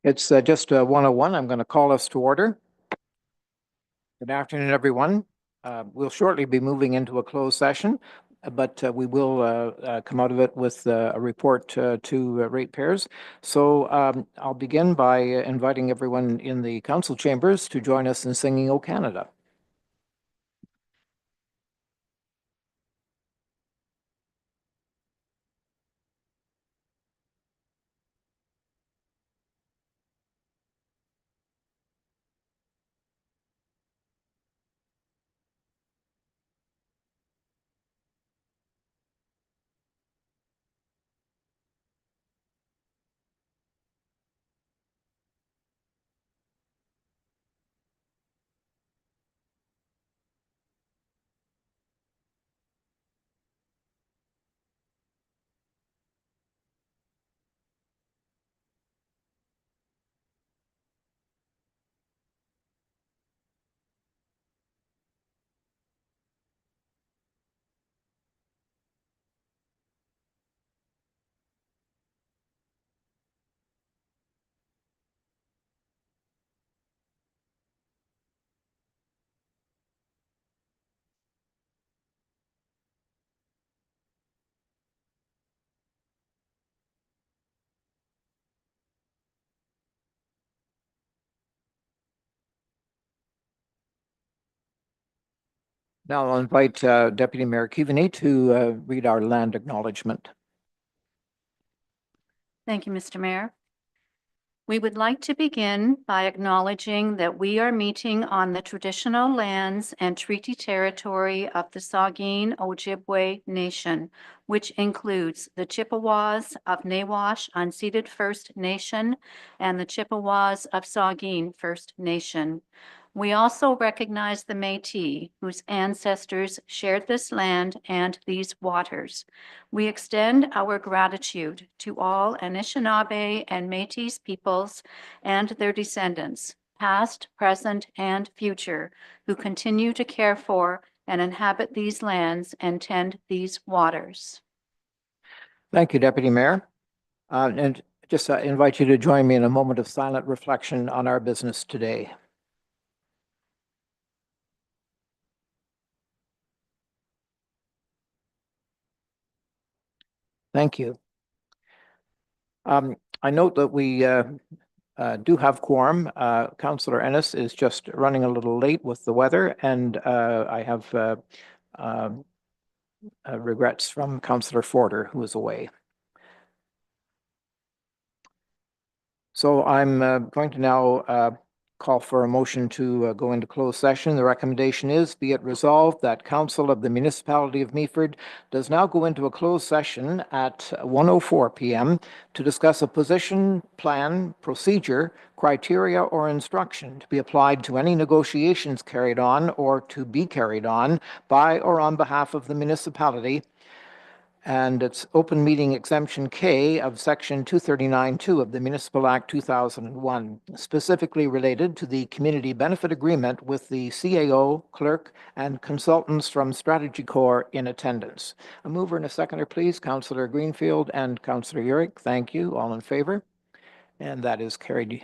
It's just 1:01. I'm going to call us to order. Good afternoon, everyone. We'll shortly be moving into a closed session, but we will come out of it with a report to ratepayers. So I'll begin by inviting everyone in the council chambers to join us in singing "O Canada." Now I'll invite Deputy Mayor Keaveney to read our land acknowledgement. Thank you, Mr. Mayor. We would like to begin by acknowledging that we are meeting on the traditional lands and treaty territory of the Saugeen Ojibwe Nation, which includes the Chippewas of Nawash Unceded First Nation and the Chippewas of Saugeen First Nation. We also recognize the Métis, whose ancestors shared this land and these waters. We extend our gratitude to all Anishinaabe and Métis peoples and their descendants, past, present, and future, who continue to care for and inhabit these lands and tend these waters. Thank you, Deputy Mayor. And just invite you to join me in a moment of silent reflection on our business today. Thank you. I note that we do have quorum. Councillor Ennis is just running a little late with the weather, and I have regrets from Councillor Forder, who is away. So I'm going to now call for a motion to go into closed session. The recommendation is, be it resolved that Council of the Municipality of Meaford does now go into a closed session at 1:04 p.m. to discuss a position, plan, procedure, criteria, or instruction to be applied to any negotiations carried on or to be carried on by or on behalf of the municipality. And it's open meeting exemption K of section 239(2) of the Municipal Act 2001, specifically related to the community benefit agreement with the CAO, clerk, and consultants from Strategy Corps in attendance. A mover and a seconder, please. Councillor Greenfield and Councillor Urick. Thank you. All in favor? And that is carried.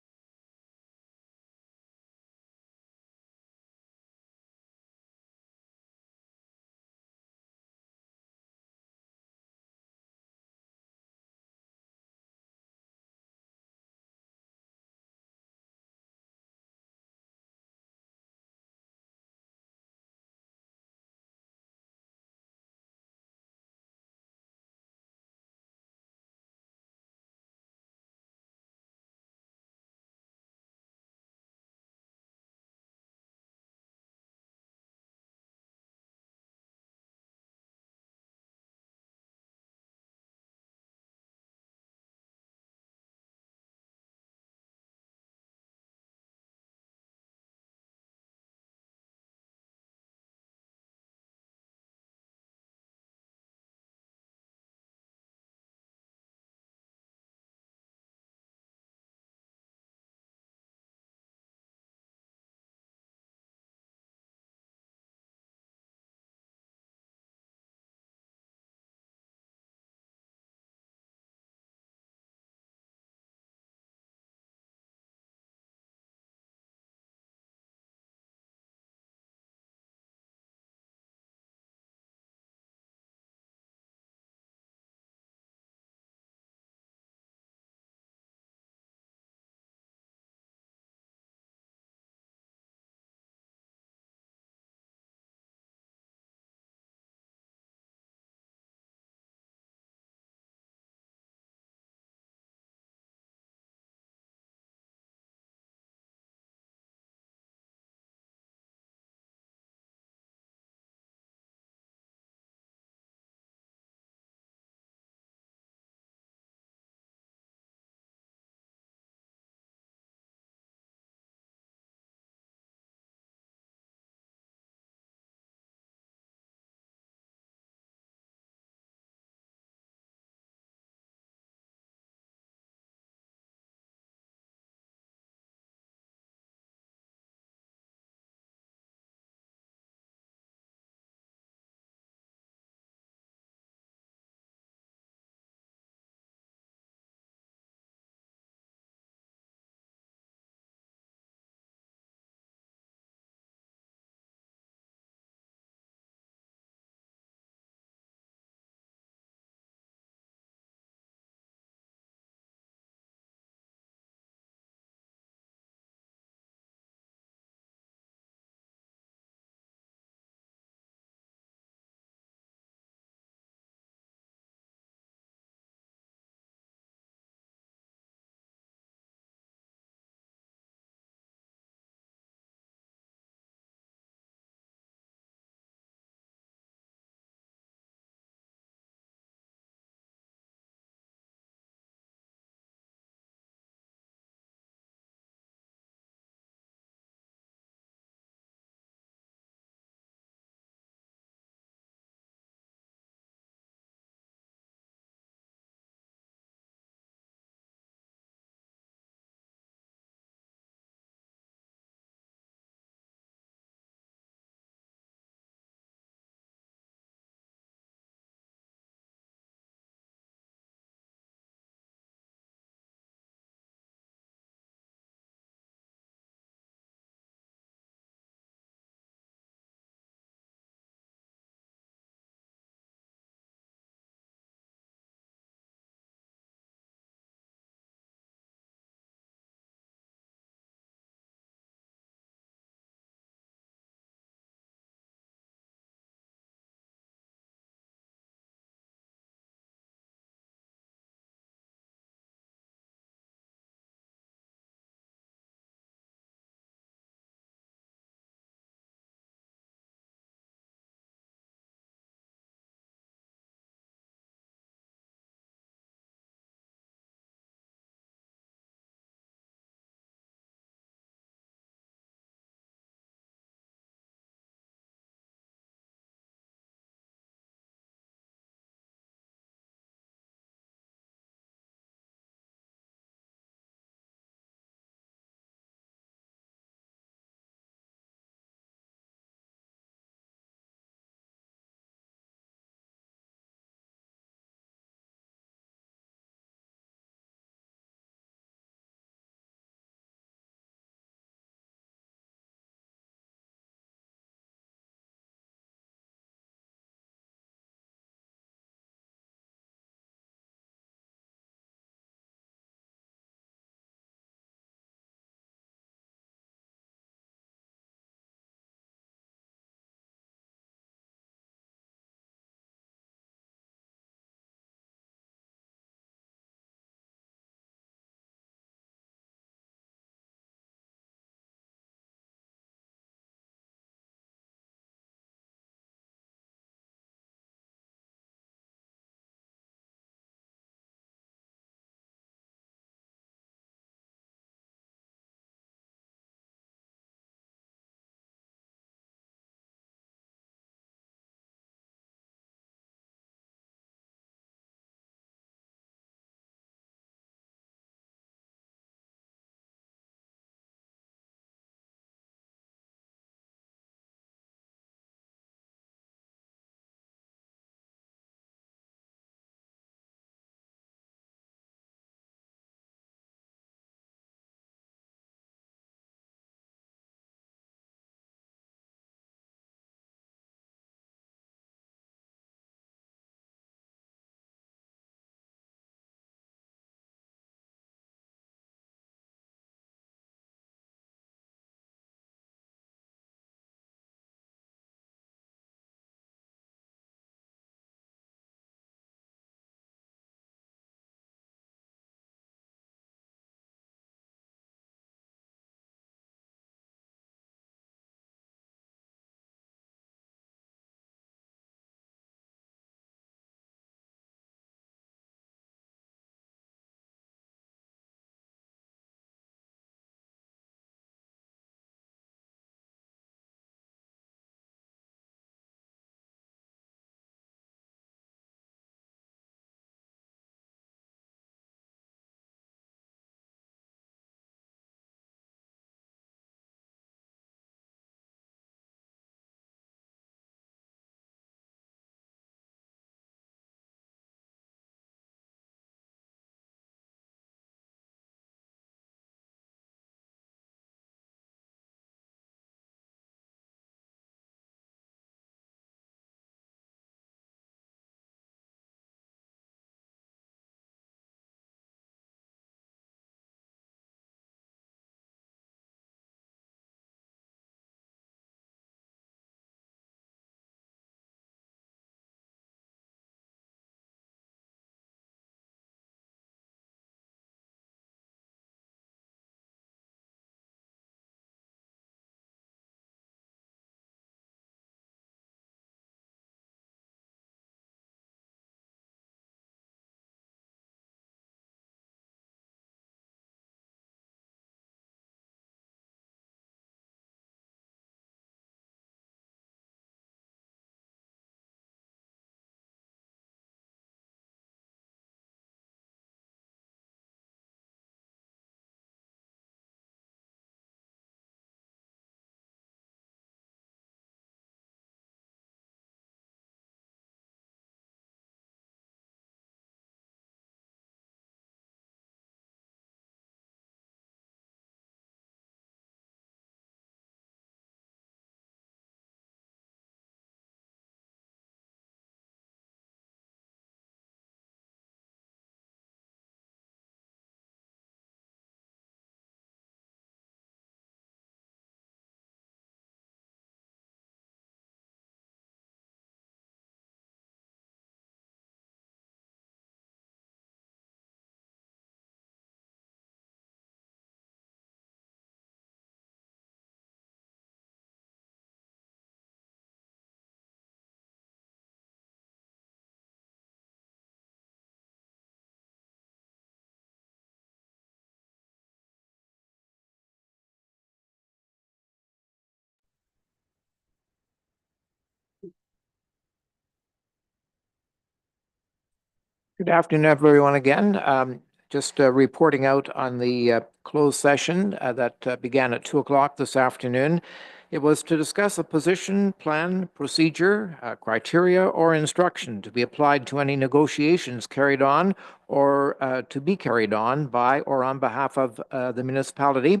Good afternoon, everyone, again. Just reporting out on the closed session that began at 2 o'clock this afternoon. It was to discuss a position, plan, procedure, criteria, or instruction to be applied to any negotiations carried on or to be carried on by or on behalf of the municipality.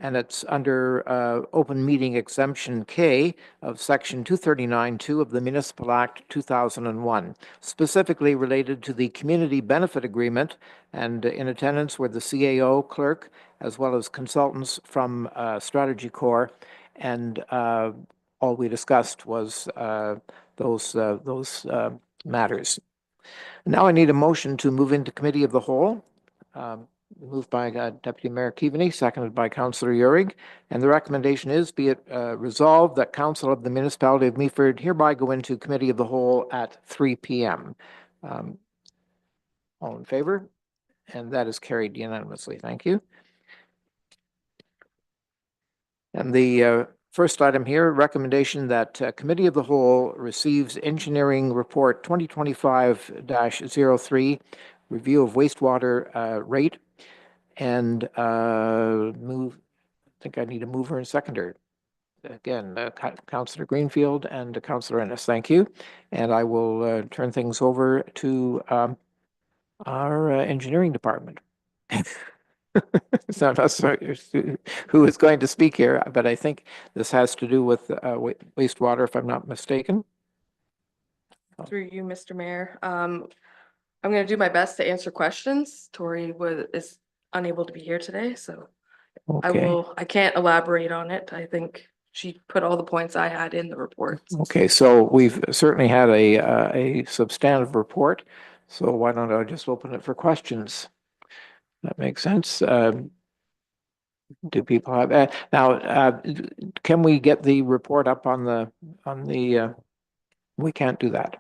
And it's under Open Meeting Exemption K of Section 239(2) of the Municipal Act 2001, specifically related to the Community Benefit Agreement, and in attendance were the CAO clerk, as well as consultants from Strategy Corps, and all we discussed was those matters. Now I need a motion to move into Committee of the Whole. Moved by Deputy Mayor Keaveney, seconded by Councillor Uhrig. And the recommendation is, be it resolved that Council of the Municipality of Meaford hereby go into Committee of the Whole at 3 p.m. All in favor? And that is carried unanimously. Thank you. And the first item here, recommendation that Committee of the Whole receives Engineering Report 2025-03, review of wastewater rate, and move. I think I need a mover and seconder. Again, Councillor Greenfield and Councillor Ennis, thank you. And I will turn things over to our engineering department. It's not us who is going to speak here, but I think this has to do with wastewater, if I'm not mistaken. Through you, Mr. Mayor. I'm going to do my best to answer questions. Tori is unable to be here today, so Okay. I can't elaborate on it. I think she put all the points I had in the report. Okay, so we've certainly had a substantive report. So why don't I just open it for questions? That makes sense. Do people have now? Can we get the report up on the we can't do that.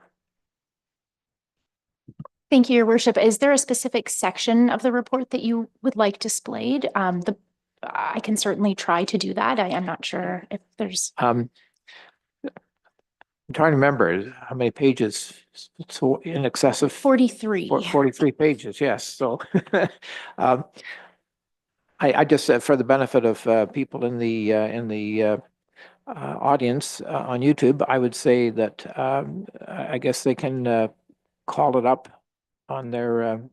Thank you, Your Worship. Is there a specific section of the report that you would like displayed? I can certainly try to do that. I am not sure if there's. I'm trying to remember how many pages. So in excess of 43. 43 pages. Yes. So I just said for the benefit of people in the audience on YouTube, I would say that I guess they can call it up on their, I'm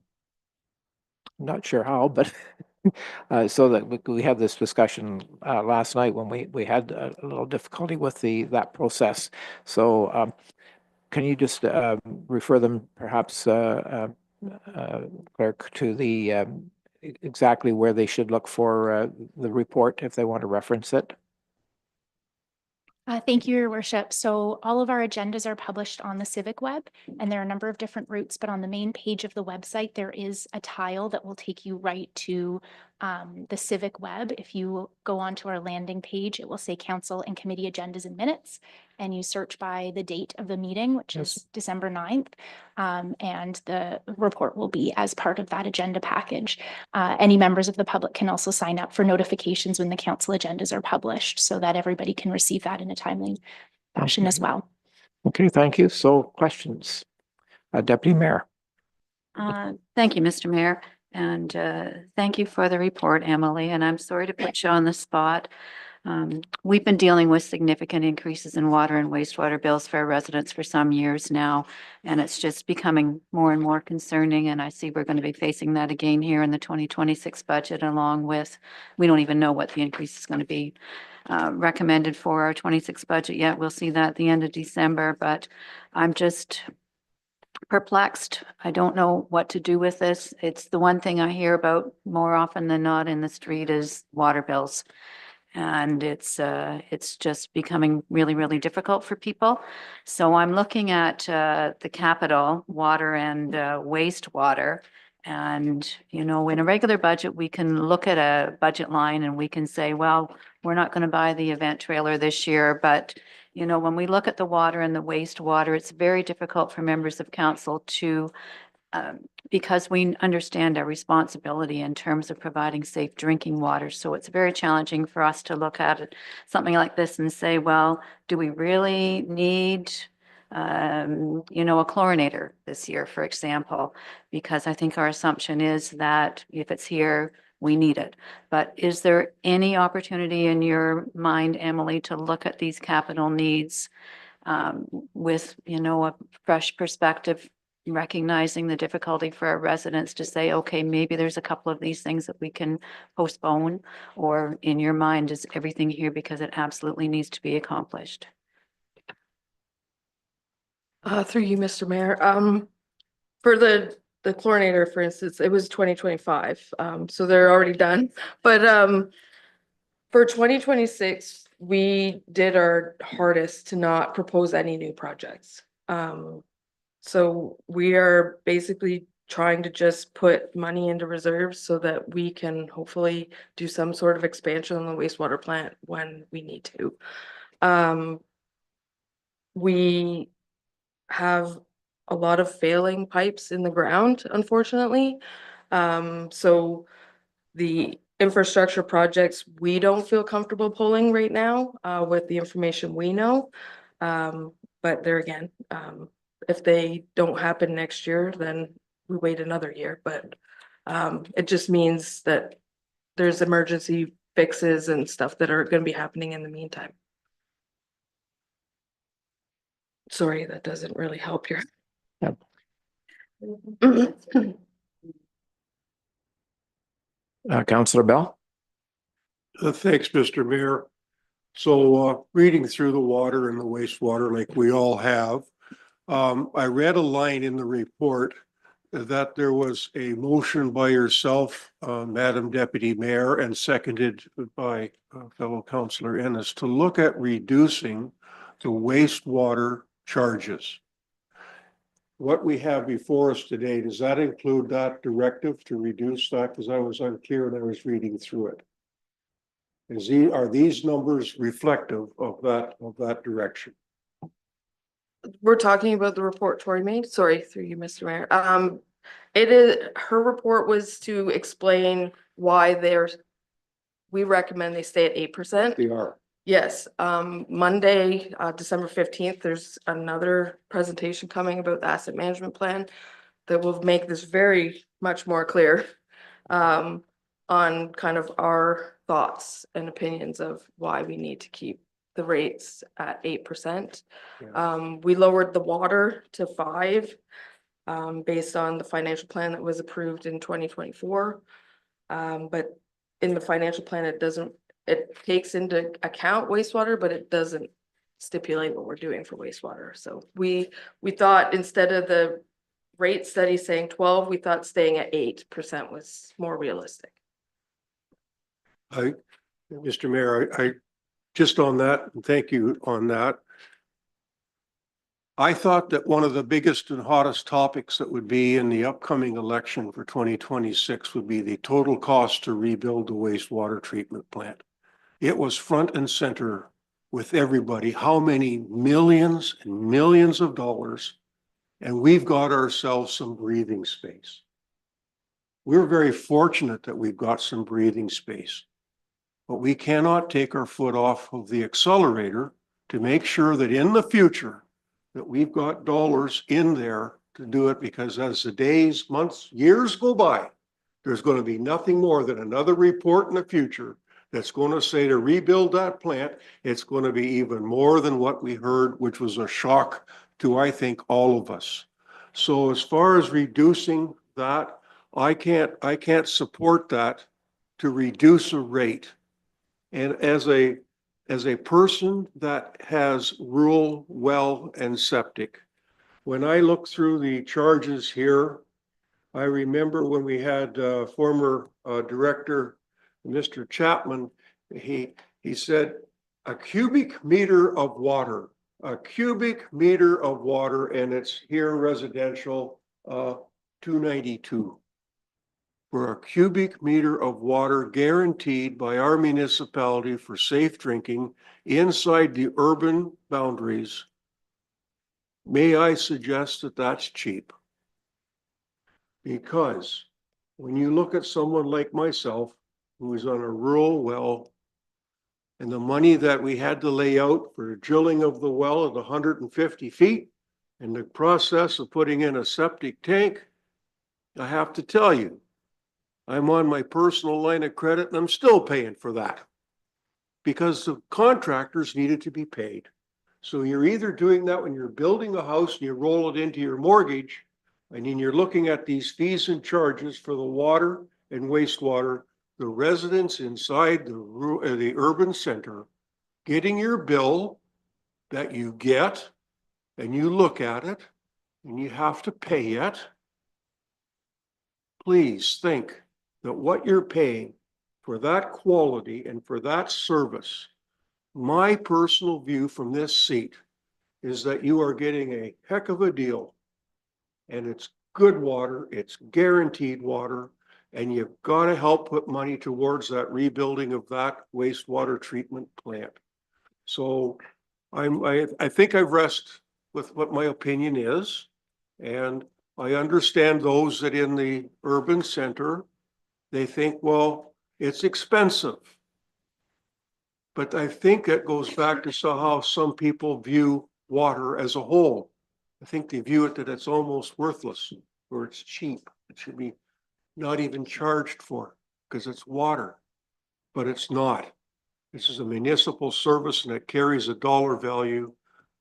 not sure how, but so that we had this discussion last night when we had a little difficulty with that process. So can you just refer them perhaps, clerk, to the exactly where they should look for the report if they want to reference it? Thank you, Your Worship. So all of our agendas are published on the Civic Web, and there are a number of different routes, but on the main page of the website, there is a tile that will take you right to the Civic Web. If you go onto our landing page, it will say Council and Committee Agendas and Minutes, and you search by the date of the meeting, which is December 9th, and the report will be as part of that agenda package. Any members of the public can also sign up for notifications when the council agendas are published so that everybody can receive that in a timely fashion as well. Okay, thank you. So questions? Deputy Mayor. Thank you, Mr. Mayor. And thank you for the report, Emily. And I'm sorry to put you on the spot. We've been dealing with significant increases in water and wastewater bills for our residents for some years now, and it's just becoming more and more concerning. And I see we're going to be facing that again here in the 2026 budget, along with, we don't even know what the increase is going to be recommended for our 26 budget yet. We'll see that at the end of December, but I'm just perplexed. I don't know what to do with this. It's the one thing I hear about more often than not in the street is water bills. And it's just becoming really, really difficult for people. So I'm looking at the capital, water and wastewater. And, you know, in a regular budget, we can look at a budget line and we can say, well, we're not going to buy the event trailer this year. But, you know, when we look at the water and the wastewater, it's very difficult for members of council to because we understand our responsibility in terms of providing safe drinking water. So it's very challenging for us to look at it, something like this and say, well, do we really need a chlorinator this year, for example, because I think our assumption is that if it's here, we need it. But is there any opportunity in your mind, Emily, to look at these capital needs with, a fresh perspective, recognizing the difficulty for our residents to say, okay, maybe there's a couple of these things that we can postpone, or in your mind, is everything here because it absolutely needs to be accomplished? Through you, Mr. Mayor, for the chlorinator, for instance, it was 2025, so they're already done. But, for 2026, we did our hardest to not propose any new projects. So we are basically trying to just put money into reserves so that we can hopefully do some sort of expansion on the wastewater plant when we need to. We have a lot of failing pipes in the ground, unfortunately. So the infrastructure projects, we don't feel comfortable pulling right now, with the information we know. But there again, if they don't happen next year, then we wait another year, but, it just means that there's emergency fixes and stuff that are gonna be happening in the meantime. Sorry, that doesn't really help your. Yep. Councillor Bell? Thanks, Mr. Mayor. So reading through the water and the wastewater like we all have, I read a line in the report that there was a motion by yourself, Madam Deputy Mayor, and seconded by fellow Councillor Ennis to look at reducing the wastewater charges. What we have before us today, does that include that directive to reduce that? Because I was unclear when I was reading through it. Are these numbers reflective of that direction? We're talking about the report Tori made, sorry, through you, Mr. Mayor. It is, her report was to explain why we recommend they stay at 8%. They are. Yes, Monday, December 15th, there's another presentation coming about the asset management plan that will make this very much more clear, on kind of our thoughts and opinions of why we need to keep the rates at 8%. Yeah. We lowered the water to 5%, based on the financial plan that was approved in 2024. But in the financial plan, it takes into account wastewater, but it doesn't stipulate what we're doing for wastewater. So we thought instead of the rate study saying 12, we thought staying at 8% was more realistic. Mr. Mayor, I just on that, and thank you on that. I thought that one of the biggest and hottest topics that would be in the upcoming election for 2026 would be the total cost to rebuild the wastewater treatment plant. It was front and center with everybody, how many millions and millions of dollars, and we've got ourselves some breathing space. We're very fortunate that we've got some breathing space, but we cannot take our foot off of the accelerator to make sure that in the future that we've got dollars in there to do it, because as the days, months, years go by, there's going to be nothing more than another report in the future that's going to say to rebuild that plant. It's going to be even more than what we heard, which was a shock to, I think, all of us. So as far as reducing that, I can't support that to reduce a rate. And as a person that has rural well and septic, when I look through the charges here, I remember when we had former director, Mr. Chapman, he said a cubic meter of water, and it's here residential, 292. For a cubic meter of water guaranteed by our municipality for safe drinking inside the urban boundaries. May I suggest that that's cheap? Because when you look at someone like myself, who is on a rural well, and the money that we had to lay out for drilling of the well at 150 feet, And the process of putting in a septic tank, I have to tell you, I'm on my personal line of credit and I'm still paying for that because the contractors needed to be paid. So you're either doing that when you're building a house and you roll it into your mortgage, and then you're looking at these fees and charges for the water and wastewater, the residents inside the urban center, getting your bill that you get and you look at it and you have to pay it. Please think that what you're paying for that quality and for that service, my personal view from this seat is that you are getting a heck of a deal. And it's good water, it's guaranteed water, and you've got to help put money towards that rebuilding of that wastewater treatment plant. So I think I've rest with what my opinion is. And I understand those that in the urban center, they think, well, it's expensive. But I think it goes back to how some people view water as a whole. I think they view it that it's almost worthless or it's cheap. It should be not even charged for because it's water, but it's not. This is a municipal service and it carries a dollar value.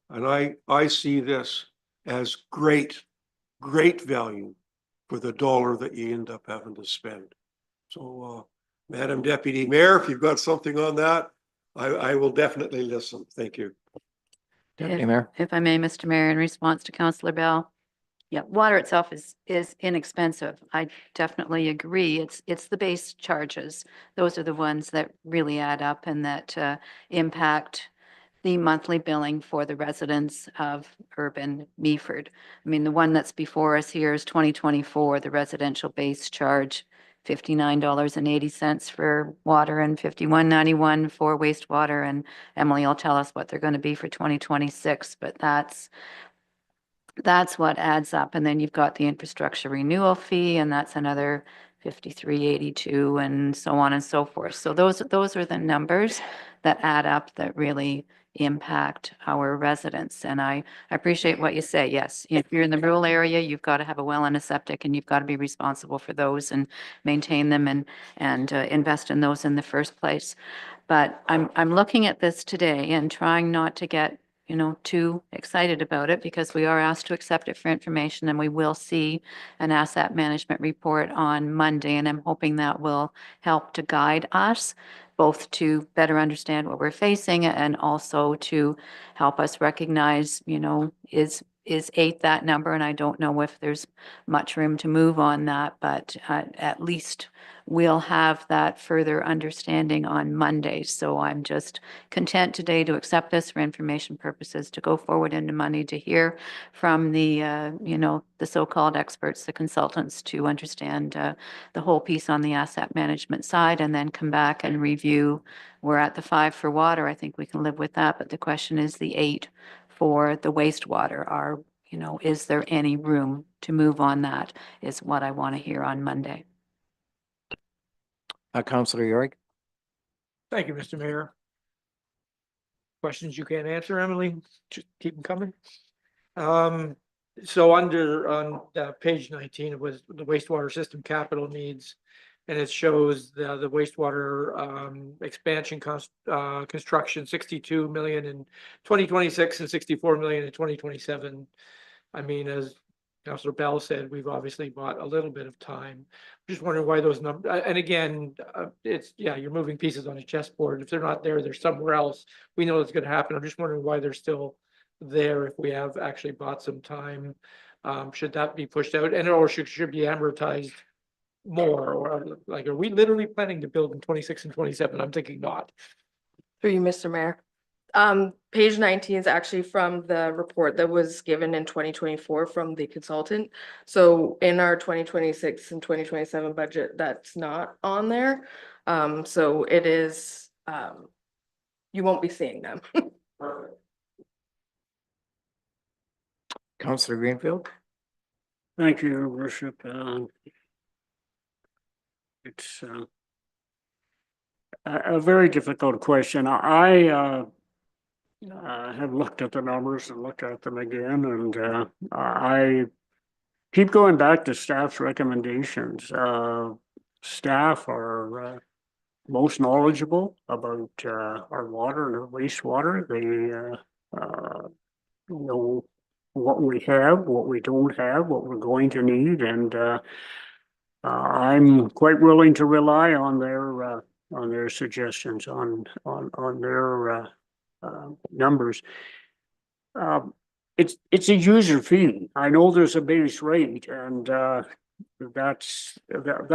And I see this as great value for the dollar that you end up having to spend. So, Madam Deputy Mayor, if you've got something on that, I will definitely listen. Thank you. Deputy Mayor. If I may, Mr. Mayor, in response to Councillor Bell. Yeah, water itself is inexpensive. I definitely agree. It's the base charges. Those are the ones that really add up and that impact the monthly billing for the residents of urban Meaford. I mean, the one that's before us here is 2024, the residential base charge, $59.80 for water and $51.91 for wastewater. And Emily will tell us what they're going to be for 2026, but that's what adds up. And then you've got the infrastructure renewal fee, and that's another 53.82 and so on and so forth. So those are the numbers that add up that really impact our residents. And I appreciate what you say. Yes, if you're in the rural area, you've got to have a well and a septic, and you've got to be responsible for those and maintain them and invest in those in the first place. But I'm looking at this today and trying not to get too excited about it because we are asked to accept it for information, and we will see an asset management report on Monday. And I'm hoping that will help to guide us both to better understand what we're facing and also to help us recognize, is 8 that number? And I don't know if there's much room to move on that, but at least we'll have that further understanding on Monday. So I'm just content today to accept this for information purposes, to go forward into Monday, to hear from the, the so-called experts, the consultants, to understand the whole piece on the asset management side, and then come back and review. We're at the 5 for water. I think we can live with that. But the question is the 8 for the wastewater. Is there any room to move on that is what I want to hear on Monday. Councillor Yorick. Thank you, Mr. Mayor. Questions you can't answer, Emily, just keep them coming. So on page 19, it was the wastewater system capital needs. And it shows the wastewater expansion construction, 62 million in 2026 and 64 million in 2027. I mean, as Councillor Bell said, we've obviously bought a little bit of time. Just wondering why those numbers, and again, you're moving pieces on a chessboard. If they're not there, they're somewhere else. We know it's going to happen. I'm just wondering why they're still there if we have actually bought some time. Should that be pushed out or should be amortized more? Or like, are we literally planning to build in 26 and 27? I'm thinking not. Through you, Mr. Mayor. Page 19 is actually from the report that was given in 2024 from the consultant. So in our 2026 and 2027 budget, that's not on there. So it is, you won't be seeing them. Councillor Greenfield. Thank you, Your Worship. It's a very difficult question. I have looked at the numbers and looked at them again, and I keep going back to staff's recommendations. Staff are most knowledgeable about our water and our wastewater. They know what we have, what we don't have, what we're going to need, and I'm quite willing to rely on their suggestions, on their numbers. Um, it's a user fee. I know there's a base rate, and that's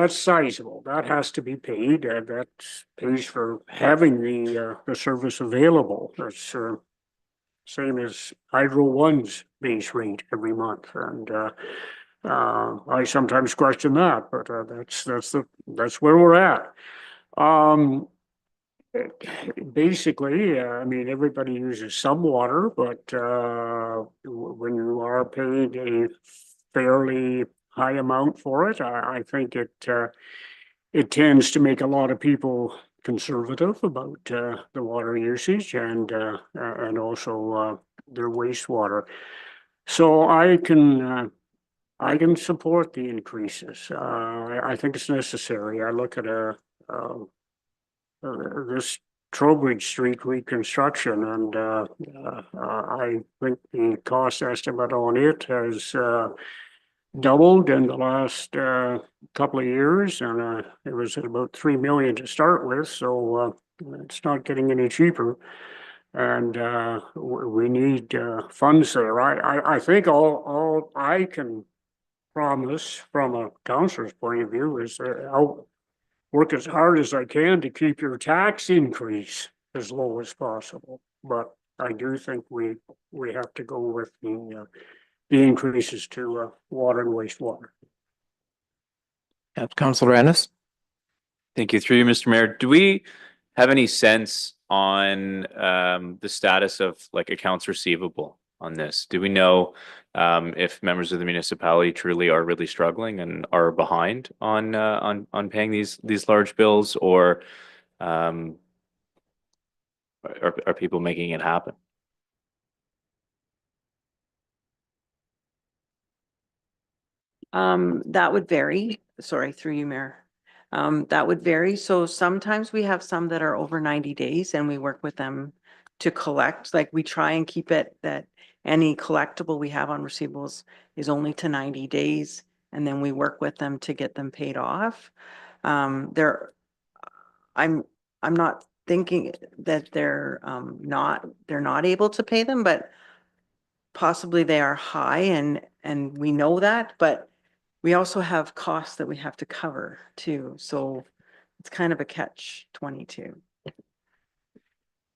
sizable. That has to be paid, and that pays for having the service available. That's same as Hydro One's base rate every month, and I sometimes question that, but that's where we're at. Um, Basically, I mean, everybody uses some water, but when you are paid a fairly high amount for it, I think it tends to make a lot of people conservative about the water usage and also their wastewater. So I can support the increases. I think it's necessary. I look at this Trowbridge Street reconstruction, and I think the cost estimate on it has doubled in the last couple of years, and it was at about 3 million to start with, so it's not getting any cheaper. And we need funds there. I think all I can promise from a counselor's point of view is I'll work as hard as I can to keep your tax increase as low as possible. But I do think we have to go with the increases to water and wastewater. Councillor Ennis? Thank you. Through you, Mr. Mayor. Do we have any sense on the status of like accounts receivable on this? Do we know if members of the municipality truly are really struggling and are behind on paying these large bills, or are people making it happen? That would vary. Sorry, through you, Mayor. That would vary. So sometimes we have some that are over 90 days and we work with them to collect. Like we try and keep it that any collectible we have on receivables is only to 90 days. And then we work with them to get them paid off. I'm not thinking that they're not able to pay them, but possibly they are high and we know that, but we also have costs that we have to cover too. So it's kind of a catch-22.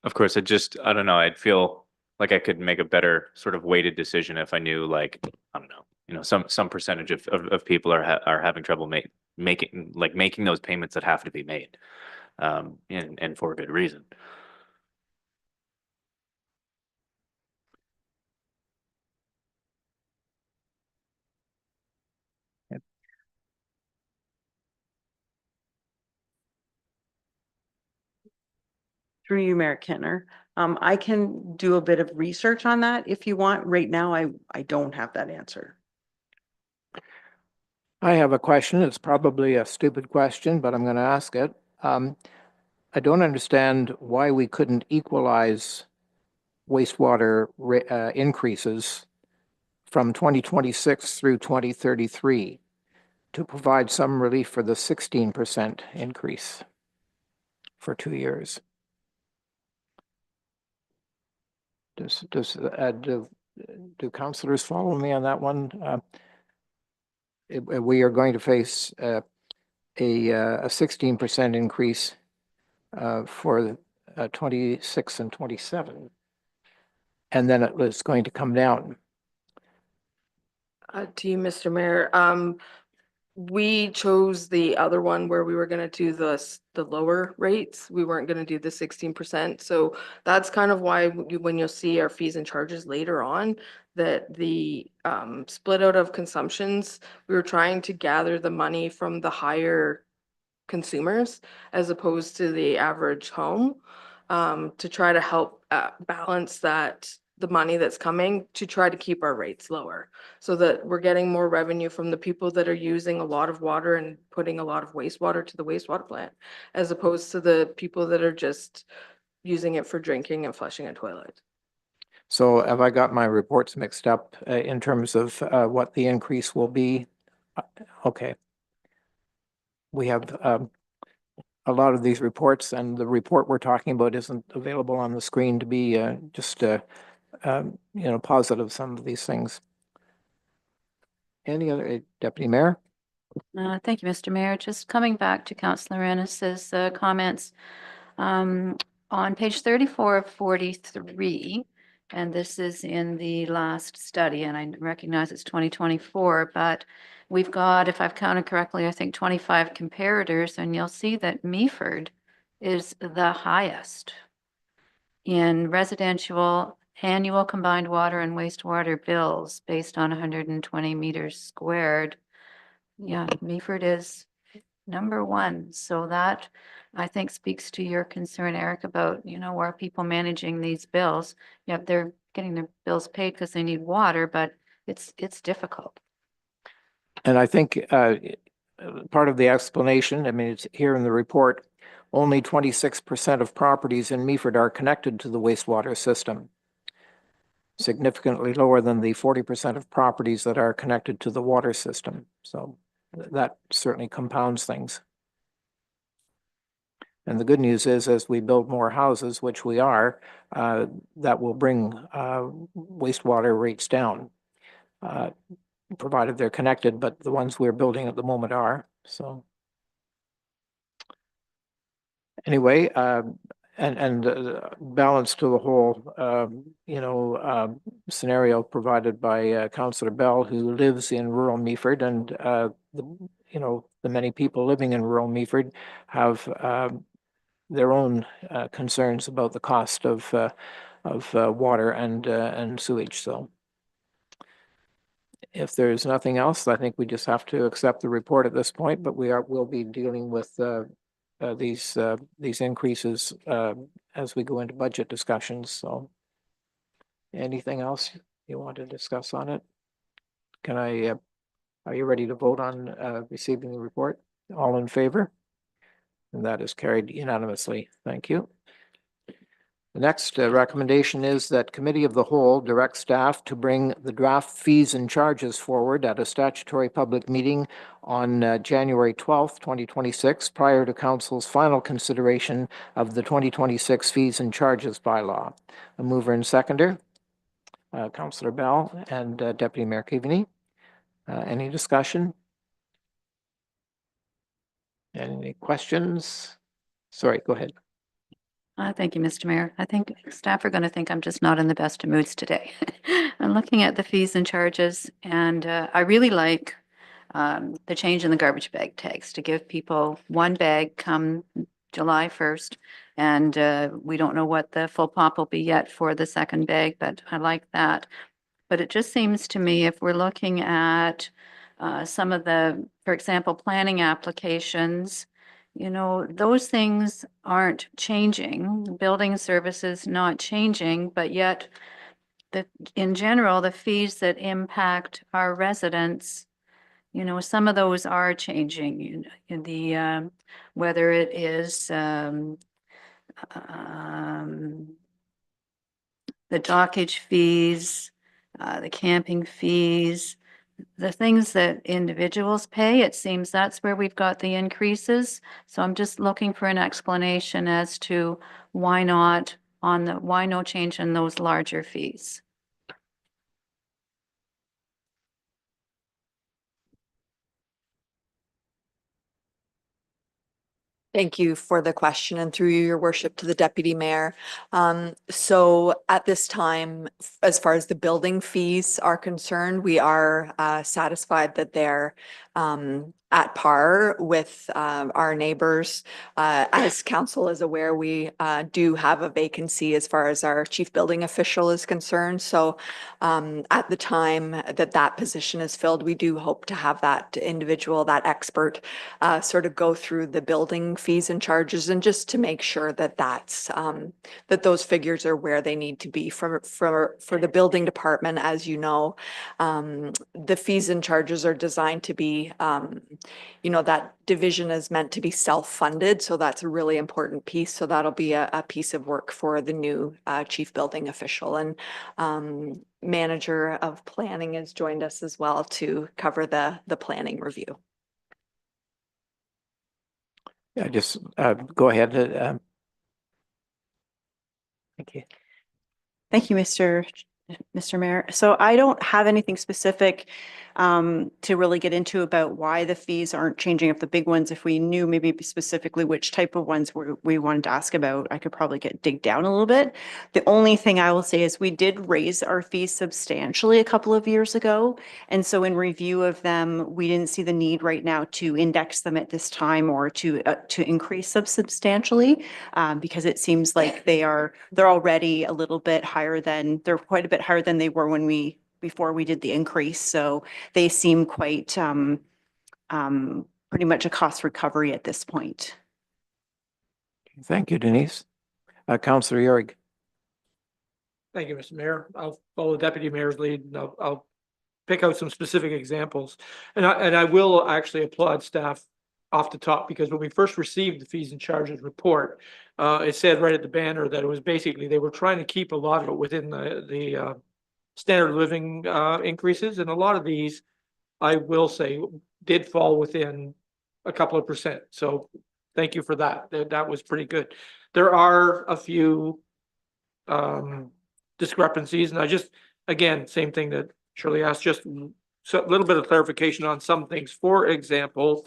Of course, I don't know. I'd feel like I could make a better sort of weighted decision if I knew, like, I don't know, some percentage of people are having trouble making those payments that have to be made, and for a good reason. Through you, Mayor Kentner. I can do a bit of research on that if you want. Right now, I don't have that answer. I have a question. It's probably a stupid question, but I'm going to ask it. I don't understand why we couldn't equalize wastewater increases from 2026 through 2033 to provide some relief for the 16% increase for 2 years. Do councillors follow me on that one? We are going to face a 16% increase for 26 and 27, and then it was going to come down. To you, Mr. Mayor. We chose the other one where we were gonna do the lower rates. We weren't gonna do the 16%. So that's kind of why when you'll see our fees and charges later on, that the split out of consumptions, we were trying to gather the money from the higher consumers as opposed to the average home. to try to help balance the money that's coming to try to keep our rates lower so that we're getting more revenue from the people that are using a lot of water and putting a lot of wastewater to the wastewater plant, as opposed to the people that are just using it for drinking and flushing a toilet. So have I got my reports mixed up in terms of what the increase will be? Okay. We have a lot of these reports, and the report we're talking about isn't available on the screen to be just positive some of these things. Any other, Deputy Mayor? Thank you, Mr. Mayor. Just coming back to Councillor Ennis's comments. On page 34 of 43, and this is in the last study, and I recognize it's 2024, but we've got, if I've counted correctly, I think 25 comparators, and you'll see that Meaford is the highest in residential annual combined water and wastewater bills based on 120 meters squared. Yeah, Meaford is number one. So that, I think, speaks to your concern, Eric, about, are people managing these bills? Yep, they're getting their bills paid because they need water, but it's difficult. And I think part of the explanation, I mean, it's here in the report, only 26% of properties in Meaford are connected to the wastewater system, significantly lower than the 40% of properties that are connected to the water system. So that certainly compounds things. And the good news is, as we build more houses, which we are, that will bring wastewater rates down, provided they're connected, but the ones we're building at the moment are. So anyway, balance to the whole, scenario provided by Councillor Bell, who lives in rural Meaford, and the many people living in rural Meaford have their own concerns about the cost of water and sewage. So if there's nothing else, I think we just have to accept the report at this point, but we'll be dealing with these increases as we go into budget discussions. So anything else you want to discuss on it? Are you ready to vote on receiving the report? All in favor? And that is carried unanimously. Thank you. The next recommendation is that Committee of the Whole direct staff to bring the draft fees and charges forward at a statutory public meeting on January 12th, 2026, prior to Council's final consideration of the 2026 fees and charges bylaw. A mover and seconder, Councillor Bell and Deputy Mayor Keaveney. Any discussion? Any questions? Sorry, go ahead. Thank you, Mr. Mayor. I think staff are going to think I'm just not in the best of moods today. I'm looking at the fees and charges, and I really like the change in the garbage bag tags to give people one bag come July 1st. And we don't know what the full pop will be yet for the second bag, but I like that. But it just seems to me, if we're looking at some of the, for example, planning applications, those things aren't changing. Building services not changing, but yet in general, the fees that impact our residents, some of those are changing. In the whether it is the dockage fees, the camping fees, the things that individuals pay, it seems that's where we've got the increases. So I'm just looking for an explanation as to why no change in those larger fees. Thank you for the question, and through you, your worship, to the deputy mayor. So at this time, as far as the building fees are concerned, we are satisfied that they're at par with our neighbors. As council is aware, we do have a vacancy as far as our chief building official is concerned. So at the time that that position is filled, we do hope to have that individual, that expert, sort of go through the building fees and charges, and just to make sure that that those figures are where they need to be for the building department. As you know, the fees and charges are designed to be, that division is meant to be self-funded. So that's a really important piece. So that'll be a piece of work for the new chief building official. And manager of planning has joined us as well to cover the planning review. Yeah, just go ahead. Thank you. Thank you, Mr. Mayor. So I don't have anything specific to really get into about why the fees aren't changing up the big ones. If we knew maybe specifically which type of ones we wanted to ask about, I could probably dig down a little bit. The only thing I will say is we did raise our fees substantially a couple of years ago. And so in review of them, we didn't see the need right now to index them at this time or to increase them substantially, because it seems like they're already a little bit higher than, they're quite a bit higher than they were before we did the increase. So they seem quite pretty much a cost recovery at this point. Thank you, Denise. Councillor Yorick. Thank you, Mr. Mayor. I'll follow the deputy mayor's lead, and I'll pick out some specific examples. And I will actually applaud staff off the top, because when we first received the fees and charges report, it said right at the banner that it was basically, they were trying to keep a lot of it within the standard of living increases. And a lot of these, I will say, did fall within a couple of percent. So thank you for that. That was pretty good. There are a few discrepancies, and I just, again, same thing that Shirley asked, just a little bit of clarification on some things. For example,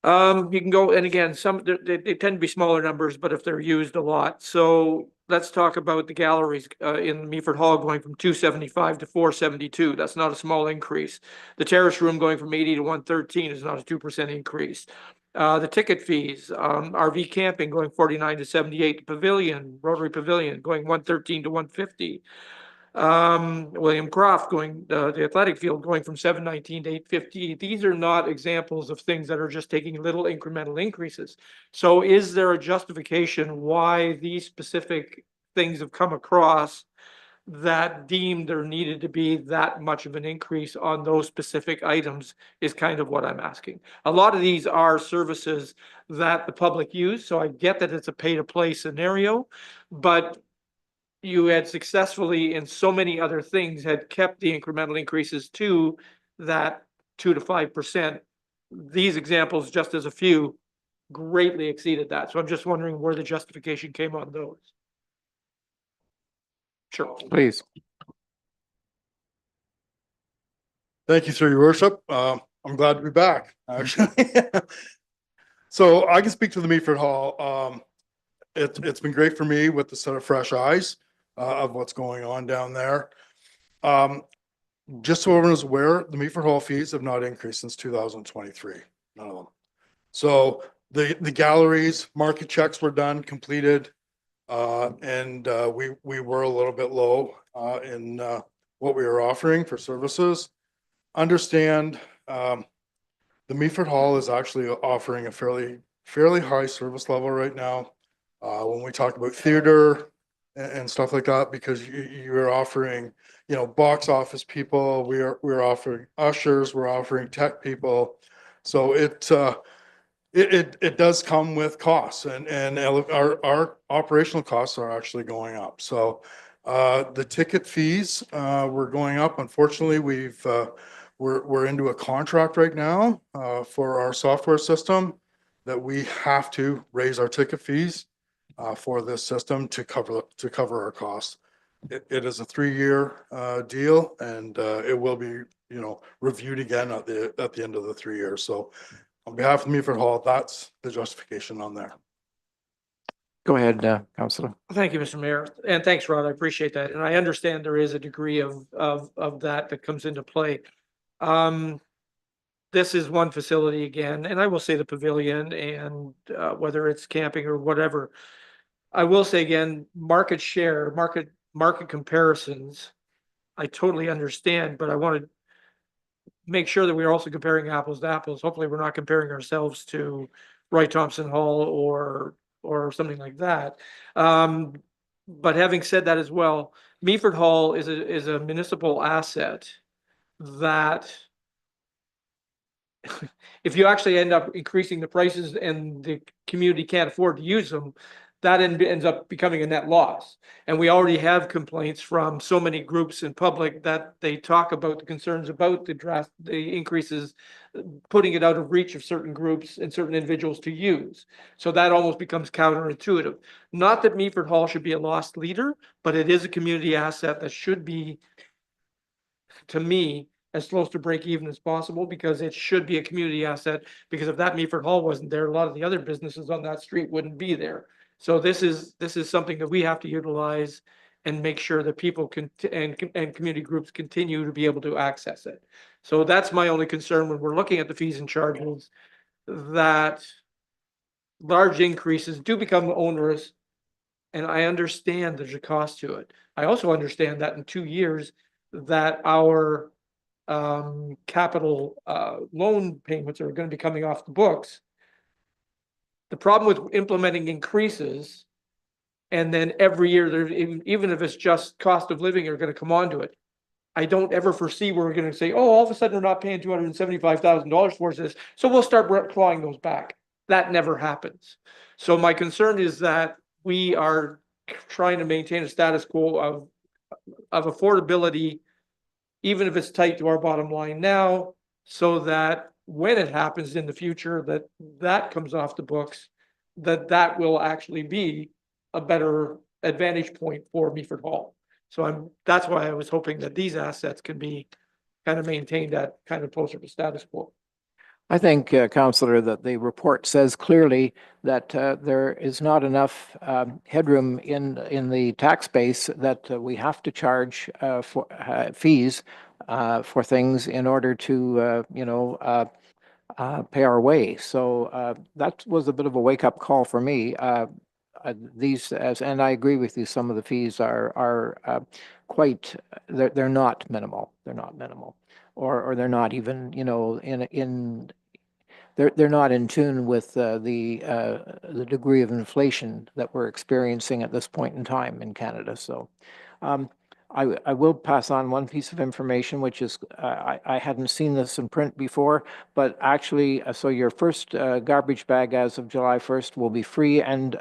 you can go, and again, they tend to be smaller numbers, but if they're used a lot. So let's talk about the galleries in Meaford Hall going from 275 to 472. That's not a small increase. The terrace room going from 80 to 113 is not a 2% increase. The ticket fees, RV camping going 49 to 78, the pavilion, Rotary Pavilion going 113 to 150. William Croft going, the athletic field going from 719 to 850. These are not examples of things that are just taking little incremental increases. So is there a justification why these specific things have come across that deemed there needed to be that much of an increase on those specific items, is kind of what I'm asking. A lot of these are services that the public use, so I get that it's a pay-to-play scenario, but you had successfully in so many other things had kept the incremental increases to that 2 to 5%. These examples, just as a few, greatly exceeded that. So I'm just wondering where the justification came on those. Sure. Please. Thank you, sir, your worship. I'm glad to be back, actually. So I can speak to the Meaford Hall. It's been great for me with the set of fresh eyes of what's going on down there. Just so everyone is aware, the Meaford Hall fees have not increased since 2023, none of them. So the galleries, market checks were done, completed, and we were a little bit low in what we were offering for services. Understand, the Meaford Hall is actually offering a fairly high service level right now. When we talk about theater and stuff like that, because you're offering, box office people, we're offering ushers, we're offering tech people. So it does come with costs, and our operational costs are actually going up. So the ticket fees were going up. Unfortunately, we're into a contract right now for our software system that we have to raise our ticket fees for this system to cover our costs. It is a 3-year deal, and it will be, reviewed again at the end of the 3 years. So on behalf of Meaford Hall, that's the justification on there. Go ahead, Councillor. Thank you, Mr. Mayor, and thanks, Rod. I appreciate that, and I understand there is a degree of that comes into play. The this is one facility again, and I will say the pavilion and whether it's camping or whatever. I will say again, market share, market comparisons, I totally understand, but I want to make sure that we're also comparing apples to apples. Hopefully, we're not comparing ourselves to Wright Thompson Hall or something like that. But having said that as well, Meaford Hall is a municipal asset that if you actually end up increasing the prices and the community can't afford to use them, that ends up becoming a net loss. And we already have complaints from so many groups in public that they talk about the concerns about the increases, putting it out of reach of certain groups and certain individuals to use. So that almost becomes counterintuitive. Not that Meaford Hall should be a lost leader, but it is a community asset that should be, to me, as close to break even as possible, because it should be a community asset. Because if that Meaford Hall wasn't there, a lot of the other businesses on that street wouldn't be there. So this is something that we have to utilize and make sure that people can, and community groups continue to be able to access it. So that's my only concern when we're looking at the fees and charges, that large increases do become onerous. And I understand there's a cost to it. I also understand that in 2 years, that our capital loan payments are going to be coming off the books. The problem with implementing increases, and then every year, there, even if it's just cost of living are going to come onto it, I don't ever foresee where we're going to say, oh, all of a sudden we're not paying $275,000 towards this, so we'll start clawing those back. That never happens. So my concern is that we are trying to maintain a status quo of affordability, even if it's tight to our bottom line now, so that when it happens in the future, that comes off the books, that will actually be a better advantage point for Meaford Hall. So that's why I was hoping that these assets can be kind of maintained at kind of closer to status quo. I think, Councillor, that the report says clearly that there is not enough headroom in the tax base, that we have to charge for fees for things in order to, pay our way. So that was a bit of a wake-up call for me. And I agree with you, some of the fees are quite, they're not minimal. They're not minimal. Or they're not even, they're not in tune with the degree of inflation that we're experiencing at this point in time in Canada. So I will pass on one piece of information, which is I hadn't seen this in print before, but actually, so your first garbage bag as of July 1st will be free, and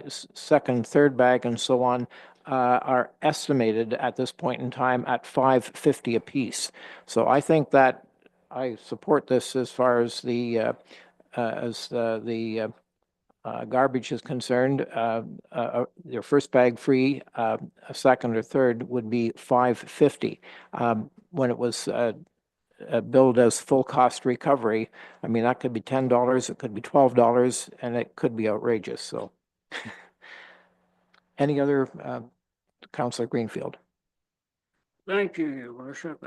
second, third bag, and so on. Are estimated at this point in time at $5.50 a piece. So I think that I support this as far as the garbage is concerned. Your first bag free, a second or third would be $5.50. When it was billed as full cost recovery, I mean, that could be $10, it could be $12, and it could be outrageous. So any other Councillor Greenfield? Thank you, Your Worship.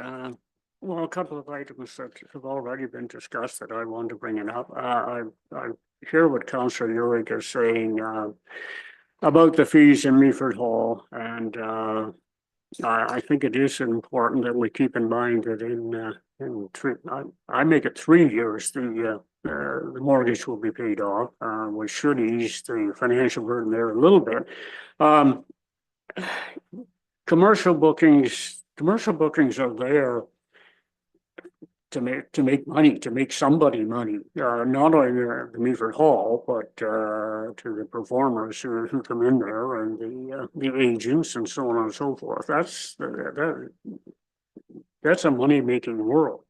Well, a couple of items that have already been discussed that I wanted to bring it up. I hear what Councillor Urick is saying about the fees in Meaford Hall, and I think it is important that we keep in mind that in I make it 3 years, the mortgage will be paid off. We should ease the financial burden there a little bit. Commercial bookings are there to make money, to make somebody money, not only the Meaford Hall, but to the performers who come in there, and the agents and so on and so forth. That's a money-making world.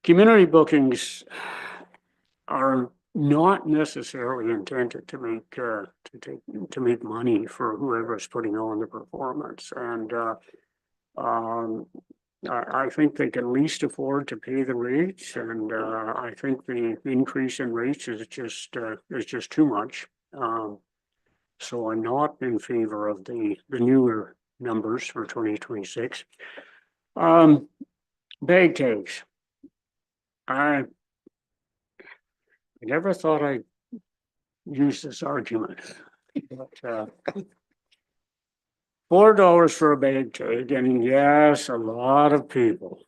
Community bookings are not necessarily intended to make money for whoever's putting on the performance, and I think they can least afford to pay the rates, and I think the increase in rates is just too much. So I'm not in favor of the newer numbers for 2026. Bag tags. I never thought I'd use this argument. But, $4 for a bag tag, and yes, a lot of people,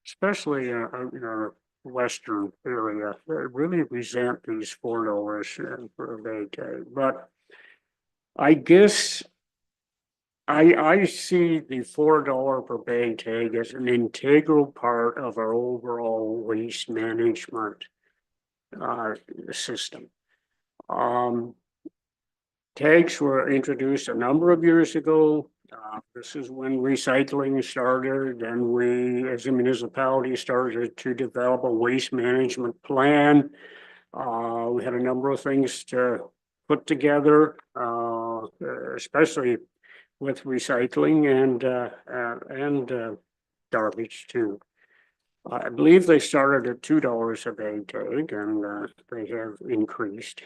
especially out in our western area, they really resent these $4 for a bag tag. But I guess I see the $4 per bag tag as an integral part of our overall waste management system. Tags were introduced a number of years ago. This is when recycling started, and we, as a municipality, started to develop a waste management plan. We had a number of things to put together, especially with recycling and garbage too. I believe they started at $2 a bag tag, and they have increased.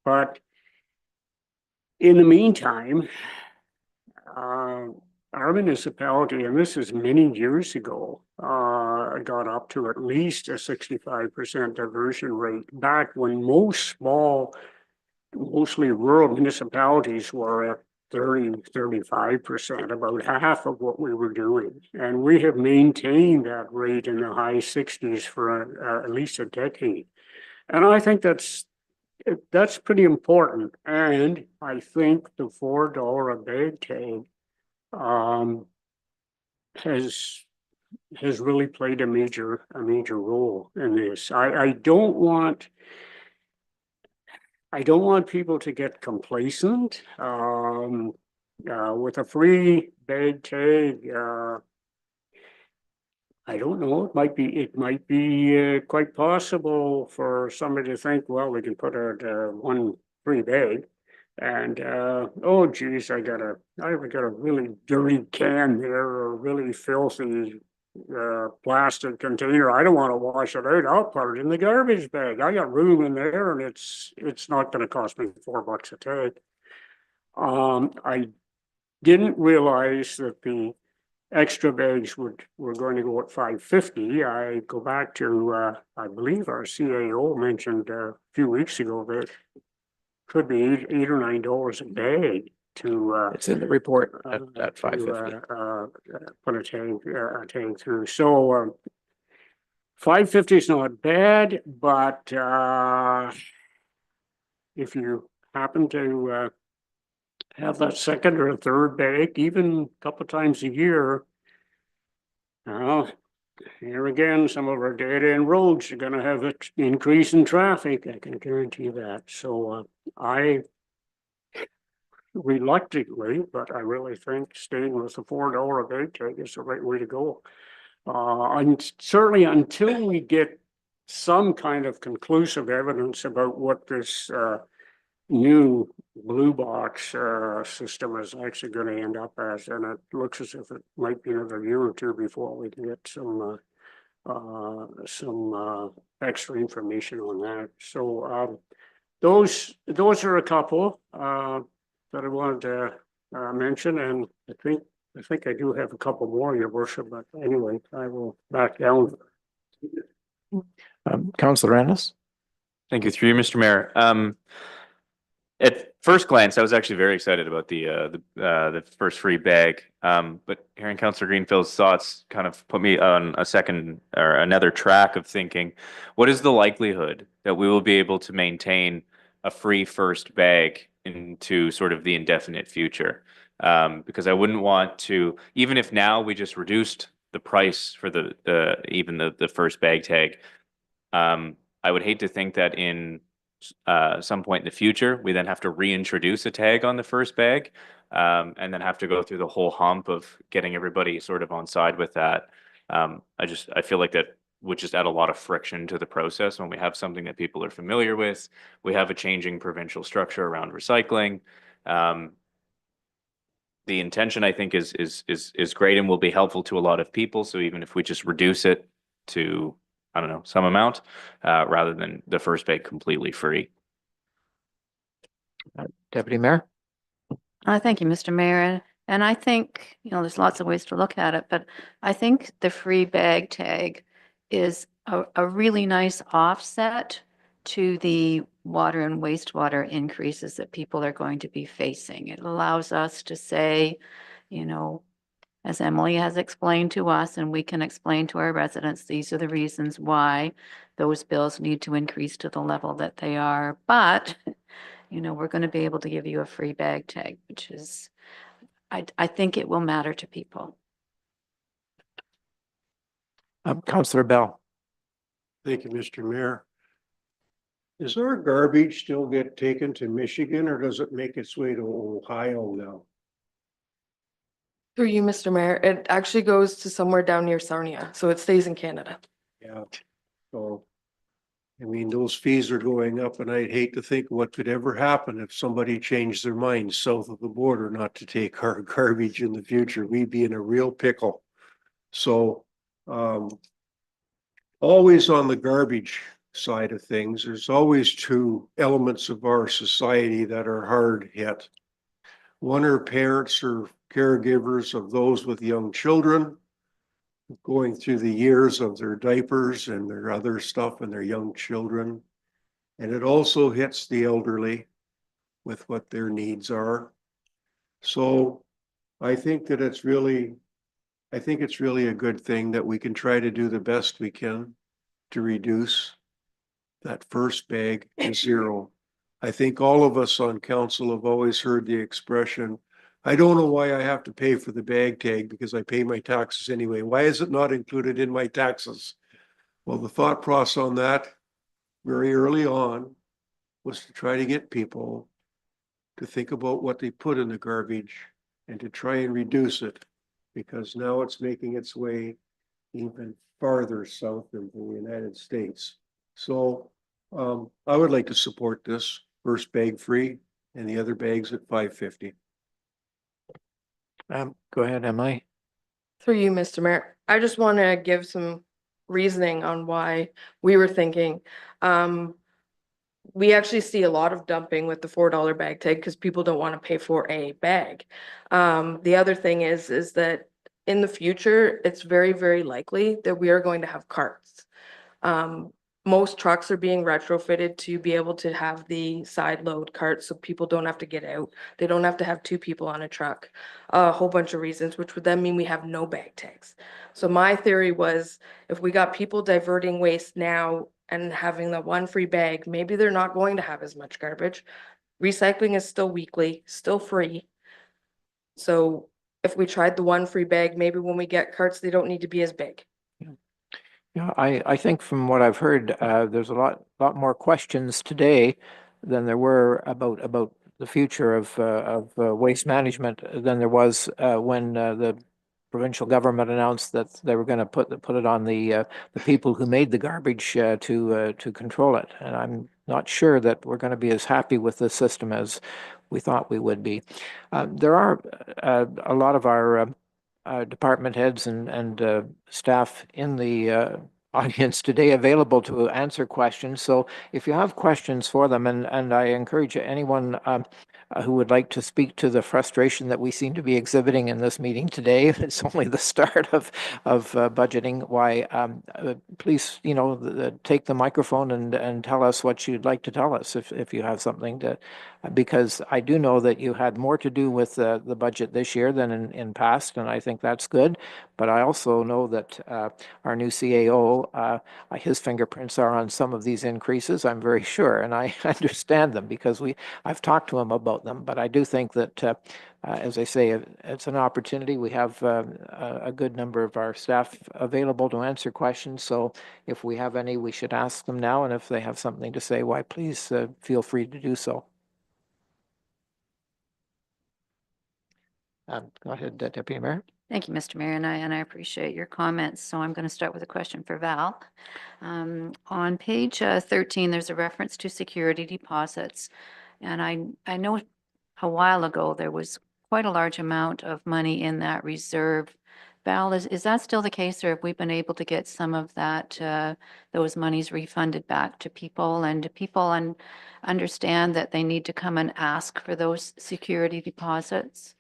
But in the meantime, our municipality, and this is many years ago, got up to at least a 65% diversion rate back when most small, mostly rural municipalities were at 30-35%, about half of what we were doing. And we have maintained that rate in the high 60s for at least a decade. And I think that's pretty important. And I think the $4 a bag tag has really played a major role in this. I don't want people to get complacent. With a free bag tag, I don't know, it might be quite possible for somebody to think, well, we can put out one free bag. And oh geez, I got a really dirty can there, or a really filthy plastic container. I don't want to wash it out. I'll put it in the garbage bag. I got room in there, and it's not going to cost me $4 a tag. I didn't realize that the extra bags were going to go at $5.50. I go back to I believe our CAO mentioned a few weeks ago that could be $8 or $9 a bag to It's in the report at $5.50. put a tank through. So $5.50 is not bad, but if you happen to have that second or a third bag, even a couple of times a year, here again, some of our dead end roads are going to have an increase in traffic. I can guarantee that. So I reluctantly, but I really think staying with the $4 bag tag is the right way to go. And certainly until we get some kind of conclusive evidence about what this new blue box system is actually going to end up as, and it looks as if it might be another year or two before we can get some extra information on that. So those are a couple that I wanted to mention, and I think I do have a couple more, Your Worship, but anyway, I will back down. Councillor Ennis? Thank you. Through you, Mr. Mayor. At first glance, I was actually very excited about the first free bag. But hearing Councillor Greenfield's thoughts kind of put me on a second or another track of thinking, what is the likelihood that we will be able to maintain a free first bag into sort of the indefinite future? Because I wouldn't want to, even if now we just reduced the price for the first bag tag, I would hate to think that in some point in the future, we then have to reintroduce a tag on the first bag, and then have to go through the whole hump of getting everybody sort of on side with that. I feel like that would just add a lot of friction to the process when we have something that people are familiar with. We have a changing provincial structure around recycling. The intention, I think, is great and will be helpful to a lot of people. So even if we just reduce it to, I don't know, some amount, rather than the first bag completely free. Deputy Mayor? Thank you, Mr. Mayor. And I think, there's lots of ways to look at it, but I think the free bag tag is a really nice offset to the water and wastewater increases that people are going to be facing. It allows us to say, you know, as Emily has explained to us, and we can explain to our residents, these are the reasons why those bills need to increase to the level that they are. But, you know, we're going to be able to give you a free bag tag, which is, I think it will matter to people. Councillor Bell. Thank you, Mr. Mayor. Does our garbage still get taken to Michigan or does it make its way to Ohio now? Through you, Mr. Mayor, it actually goes to somewhere down near Sarnia, so it stays in Canada. Yeah, so, I mean, those fees are going up and I'd hate to think what could ever happen if somebody changed their mind south of the border not to take our garbage in the future. We'd be in a real pickle. So, always on the garbage side of things, there's always two elements of our society that are hard hit. One are parents or caregivers of those with young children going through the years of their diapers and their other stuff and their young children. And it also hits the elderly with what their needs are. So I think that it's really a good thing that we can try to do the best we can to reduce that first bag to zero. I think all of us on council have always heard the expression, I don't know why I have to pay for the bag tag because I pay my taxes anyway. Why is it not included in my taxes? Well, the thought process on that very early on was to try to get people to think about what they put in the garbage and to try and reduce it, because now it's making its way even farther south into the United States. So I would like to support this first bag free and the other bags at $5.50. Go ahead, Emily. Through you, Mr. Mayor, I just want to give some reasoning on why we were thinking. We actually see a lot of dumping with the $4 bag tag because people don't want to pay for a bag. The other thing is that in the future, it's very, very likely that we are going to have carts. Most trucks are being retrofitted to be able to have the side load cart so people don't have to get out. They don't have to have two people on a truck, a whole bunch of reasons, which would then mean we have no bag tags. So my theory was if we got people diverting waste now and having the one free bag, maybe they're not going to have as much garbage. Recycling is still weekly, still free. So if we tried the one free bag, maybe when we get carts, they don't need to be as big. Yeah, I think from what I've heard, there's a lot more questions today than there were about the future of waste management than there was when the provincial government announced that they were going to put it on the people who made the garbage to control it. And I'm not sure that we're going to be as happy with this system as we thought we would be. There are a lot of our department heads and staff in the audience today available to answer questions. So if you have questions for them, and I encourage anyone who would like to speak to the frustration that we seem to be exhibiting in this meeting today, it's only the start of budgeting. Why, please, take the microphone and tell us what you'd like to tell us if you have something to, because I do know that you had more to do with the budget this year than in past, and I think that's good. But I also know that our new CAO, his fingerprints are on some of these increases, I'm very sure, and I understand them because I've talked to him about them. But I do think that, as I say, it's an opportunity. We have a good number of our staff available to answer questions. So if we have any, we should ask them now. And if they have something to say, why, please feel free to do so. Go ahead, Deputy Mayor. Thank you, Mr. Mayor, and I appreciate your comments. So I'm going to start with a question for Val. On page 13, there's a reference to security deposits. And I know a while ago there was quite a large amount of money in that reserve. Val, is that still the case, or have we been able to get some of that, those monies refunded back to people? And do people understand that they need to come and ask for those security deposits?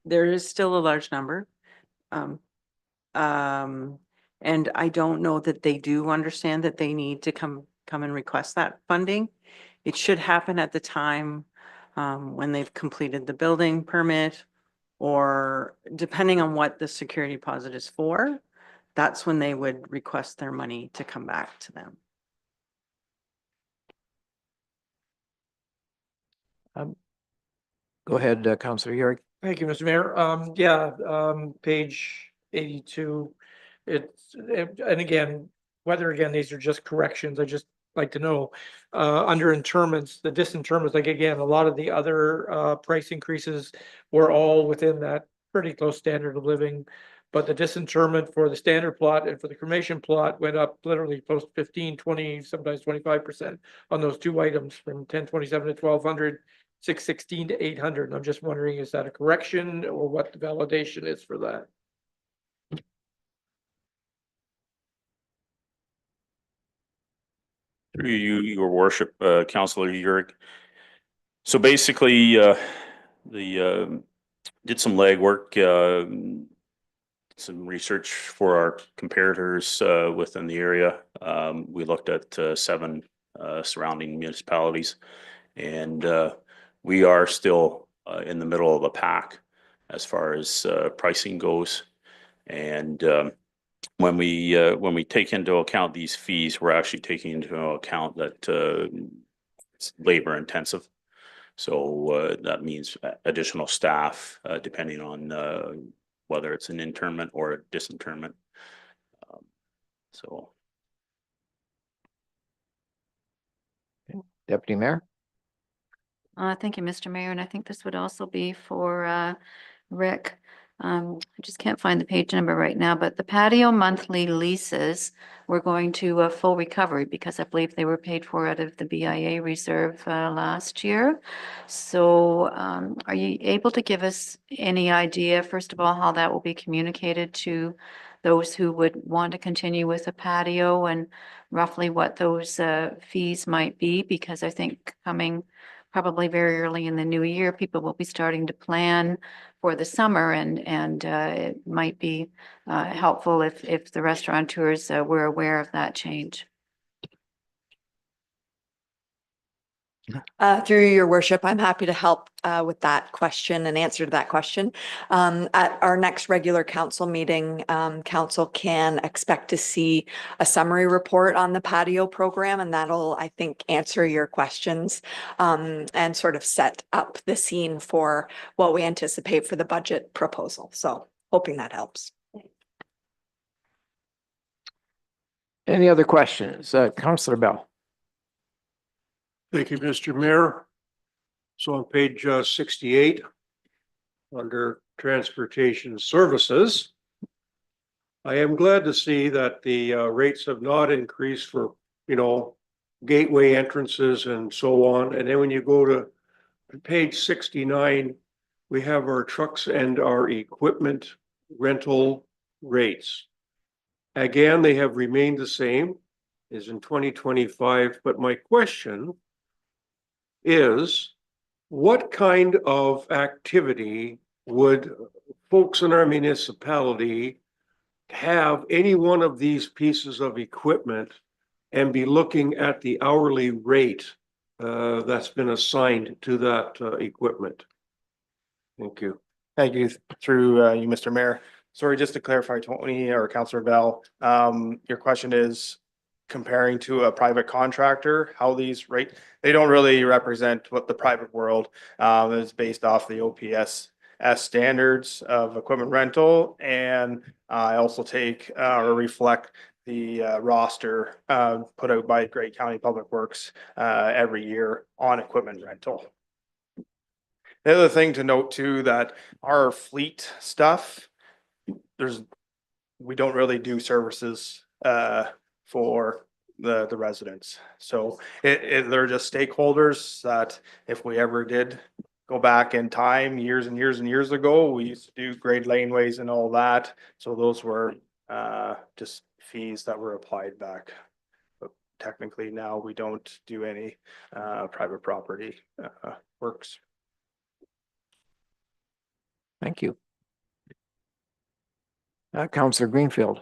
There is still a large number. Um, and I don't know that they do understand that they need to come and request that funding. It should happen at the time, when they've completed the building permit, or depending on what the security deposit is for, that's when they would request their money to come back to them. Go ahead, Councillor Urick. Thank you, Mr. Mayor. Page 82. And again, whether again, these are just corrections, I just like to know, under interments, the disinterments, like again, a lot of the other, price increases were all within that pretty close standard of living. But the disinterment for the standard plot and for the cremation plot went up literally close to 15, 20, sometimes 25% on those two items from 1027 to 1200. 616 to 800. And I'm just wondering, is that a correction or what the validation is for that? Through you, your worship, Councillor Urick. So basically, did some legwork, some research for our comparators within the area. We looked at 7 surrounding municipalities, and we are still in the middle of a pack as far as pricing goes. And when we take into account these fees, we're actually taking into account that it's labor intensive. So that means additional staff, depending on whether it's an interment or a disinterment. So. Deputy Mayor. Thank you, Mr. Mayor, and I think this would also be for Rick. I just can't find the page number right now, but the patio monthly leases, we're going to a full recovery because I believe they were paid for out of the BIA reserve last year. So are you able to give us any idea, first of all, how that will be communicated to those who would want to continue with a patio, and roughly what those fees might be? Because I think coming probably very early in the new year, people will be starting to plan for the summer, and it might be helpful if the restaurateurs were aware of that change. Through your worship, I'm happy to help with that question and answer to that question. At our next regular council meeting, council can expect to see a summary report on the patio program, and that'll, I think, answer your questions and sort of set up the scene for what we anticipate for the budget proposal. So hoping that helps. Any other questions? Councillor Bell. Thank you, Mr. Mayor. So on page 68, under transportation services, I am glad to see that the rates have not increased for, gateway entrances and so on. And then when you go to page 69, we have our trucks and our equipment rental rates. Again, they have remained the same as in 2025, but my question is, what kind of activity would folks in our municipality have any one of these pieces of equipment and be looking at the hourly rate that's been assigned to that equipment? Thank you. Thank you. Through you, Mr. Mayor. Sorry, just to clarify, Tony or Councillor Bell, your question is comparing to a private contractor, how these rate, they don't really represent what the private world is based off the OPS standards of equipment rental. And I also take or reflect the roster put out by Great County Public Works every year on equipment rental. The other thing to note too, that our fleet stuff, we don't really do services for the residents. So they're just stakeholders that if we ever did go back in time, years and years and years ago, we used to do grade laneways and all that. So those were just fees that were applied back. But technically now we don't do any private property works. Thank you. Councillor Greenfield.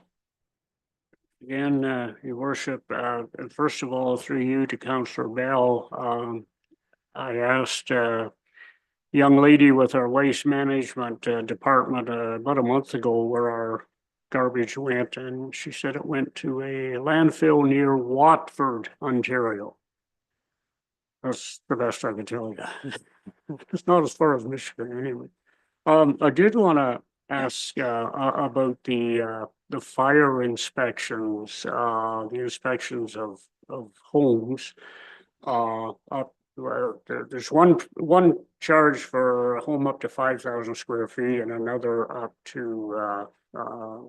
Again, your worship, and first of all, through you to Councillor Bell, I asked young lady with our waste management department about a month ago where our garbage went, and she said it went to a landfill near Watford, Ontario. That's the best I can tell you. It's not as far as Michigan anyway. I did want to ask about the fire inspections, the inspections of homes. Up where there's one charge for a home up to 5,000 square feet and another up to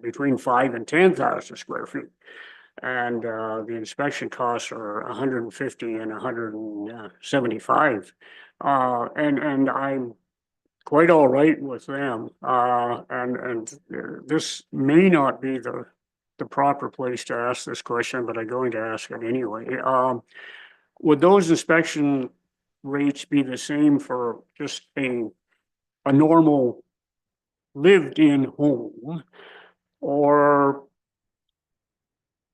between 5,000 and 10,000 square feet. And the inspection costs are 150 and 175. And I'm quite all right with them. And this may not be the proper place to ask this question, but I'm going to ask it anyway. Would those inspection rates be the same for just a normal lived-in home? Or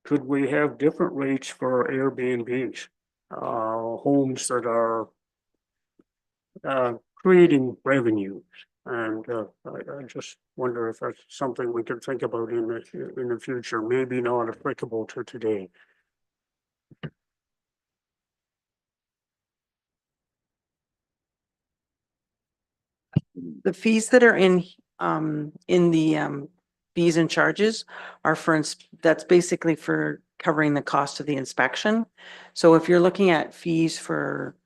could we have different rates for Airbnbs, homes that are creating revenues? And I just wonder if that's something we could think about in the future, maybe not applicable to today. The fees that are in the fees and charges are that's basically for covering the cost of the inspection. So if you're looking at fees for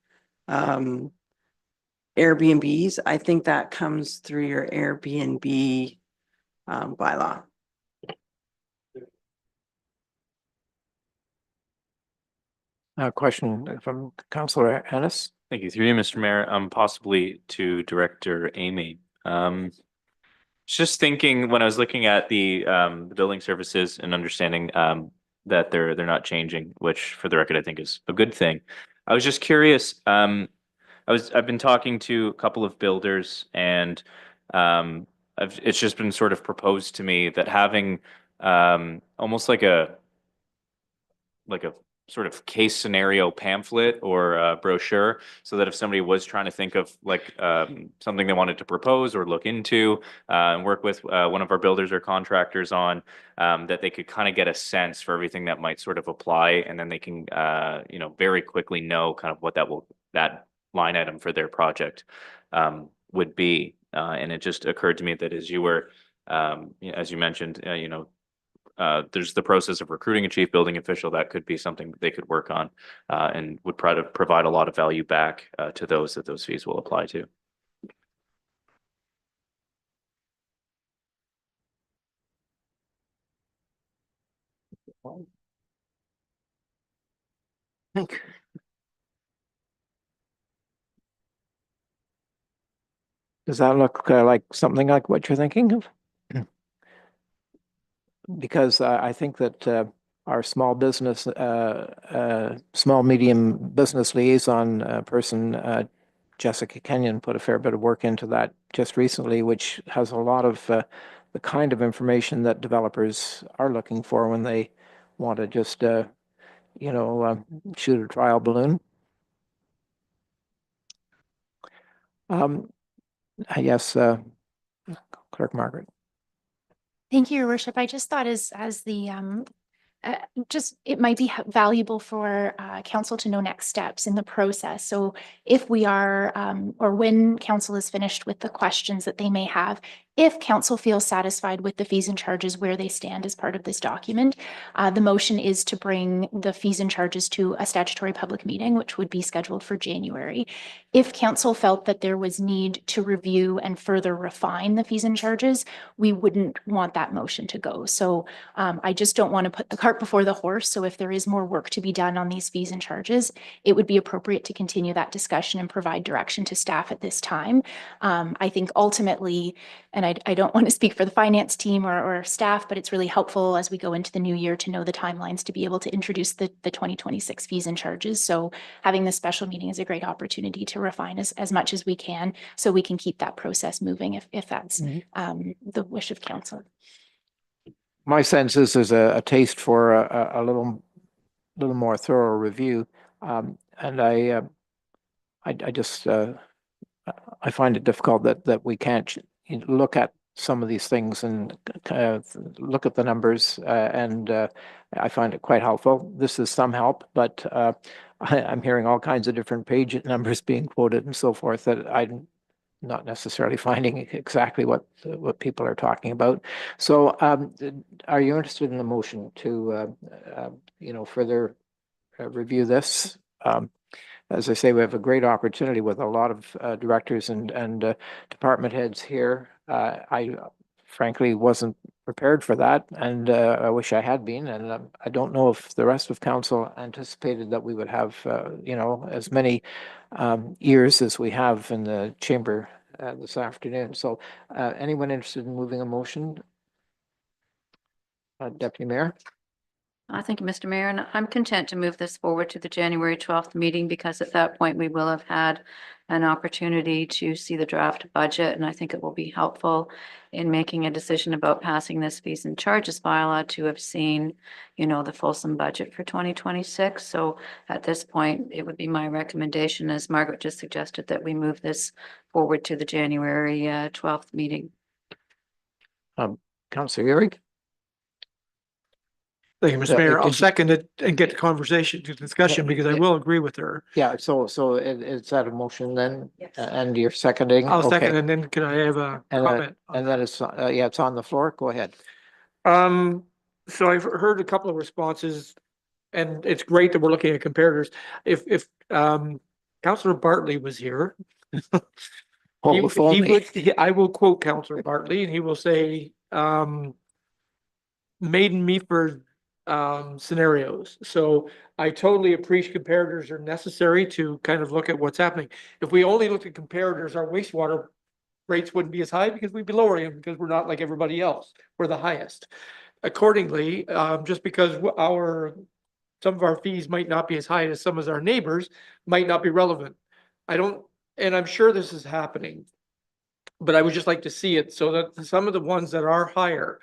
Airbnbs, I think that comes through your Airbnb bylaw. Question from Councillor Ennis. Thank you. Through you, Mr. Mayor, possibly to Director Amy. Just thinking when I was looking at the building services and understanding that they're not changing, which for the record I think is a good thing. I was just curious. I've been talking to a couple of builders, and it's just been sort of proposed to me that having almost like a sort of case scenario pamphlet or brochure, so that if somebody was trying to think of like something they wanted to propose or look into and work with one of our builders or contractors on, that they could kind of get a sense for everything that might sort of apply, and then they can very quickly know kind of what that line item for their project would be. And it just occurred to me that as you were, as you mentioned, there's the process of recruiting a chief building official. That could be something they could work on and would provide a lot of value back to those that those fees will apply to. Does that look like something like what you're thinking of? Because I think that our small medium business liaison person, Jessica Kenyon, put a fair bit of work into that just recently, which has a lot of the kind of information that developers are looking for when they want to just, shoot a trial balloon. Yes, Clerk Margaret. Thank you, Your Worship. I just thought as the it might be valuable for council to know next steps in the process. So if we are, or when council is finished with the questions that they may have, if council feels satisfied with the fees and charges where they stand as part of this document, the motion is to bring the fees and charges to a statutory public meeting, which would be scheduled for January. If council felt that there was need to review and further refine the fees and charges, we wouldn't want that motion to go. So I just don't want to put the cart before the horse. So if there is more work to be done on these fees and charges, it would be appropriate to continue that discussion and provide direction to staff at this time. I think ultimately, and I don't want to speak for the finance team or staff, but it's really helpful as we go into the new year to know the timelines to be able to introduce the 2026 fees and charges. So having this special meeting is a great opportunity to refine as much as we can, so we can keep that process moving if that's the wish of council. My sense is there's a taste for a little more thorough review. And I just, I find it difficult that we can't look at some of these things and look at the numbers, and I find it quite helpful. This is some help, but I'm hearing all kinds of different page numbers being quoted and so forth that I'm not necessarily finding exactly what people are talking about. So are you interested in the motion to further review this? As I say, we have a great opportunity with a lot of directors and department heads here. I frankly wasn't prepared for that, and I wish I had been. And I don't know if the rest of council anticipated that we would have, as many ears as we have in the chamber this afternoon. So, anyone interested in moving a motion? Deputy Mayor? Thank you, Mr. Mayor, and I'm content to move this forward to the January 12th meeting because at that point we will have had an opportunity to see the draft budget, and I think it will be helpful in making a decision about passing this fees and charges bylaw to have seen, the fulsome budget for 2026. So at this point, it would be my recommendation, as Margaret just suggested, that we move this forward to the January 12th meeting. Councillor Urick? Thank you, Mr. Mayor. I'll did you- second it and get the conversation to discussion because I will agree with her. Yeah, so is that a motion then? And you're seconding? I'll Okay. second, and then can I have a comment? on And that? then it's, it's on the floor. Go ahead. So I've heard a couple of responses, and it's great that we're looking at comparators. If Councillor Bartley was here, Oh, if only. I will quote Councillor Bartley, and he will say, Maiden Meaford scenarios. So I totally appreciate comparators are necessary to kind of look at what's happening. If we only looked at comparators, our wastewater rates wouldn't be as high because we'd be lowering them because we're not like everybody else. We're the highest. Accordingly, just because some of our fees might not be as high as some of our neighbors might not be relevant. And I'm sure this is happening, but I would just like to see it so that some of the ones that are higher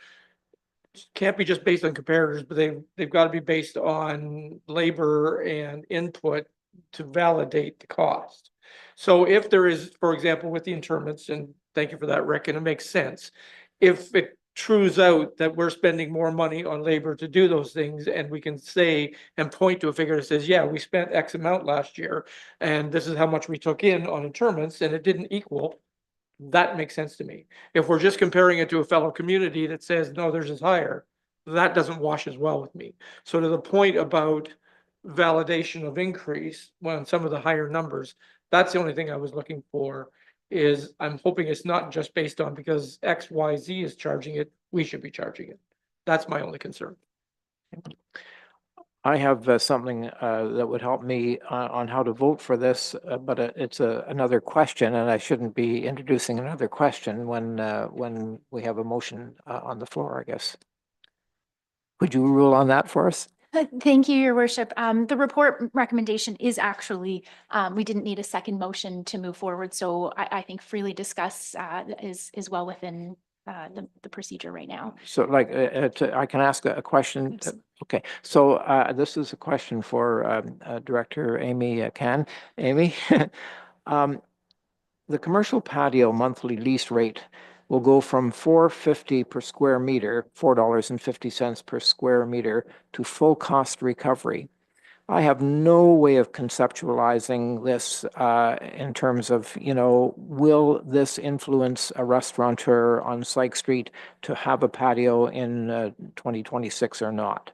can't be just based on comparators, but they've got to be based on labor and input to validate the cost. So if there is, for example, with the interments, and thank you for that, Rick, and it makes sense. If it trues out that we're spending more money on labor to do those things, and we can say and point to a figure that says, yeah, we spent X amount last year, and this is how much we took in on interments, and it didn't equal, that makes sense to me. If we're just comparing it to a fellow community that says, no, theirs is higher, that doesn't wash as well with me. So to the point about validation of increase when some of the higher numbers, that's the only thing I was looking for. Is I'm hoping it's not just based on because XYZ is charging it, we should be charging it. That's my only concern. I have something that would help me on how to vote for this, but it's another question, and I shouldn't be introducing another question when we have a motion on the floor, I guess. Would you rule on that for us? Thank you, Your Worship. The report recommendation is actually, we didn't need a second motion to move forward, so I think freely discuss is well within the procedure right now. So I can ask a question. Okay, so this is a question for Director Amy Can. Amy, the commercial patio monthly lease rate will go from $4.50 per square meter, $4.50 per square meter, to full cost recovery. I have no way of conceptualizing this in terms of, will this influence a restaurateur on Syke Street to have a patio in 2026 or not?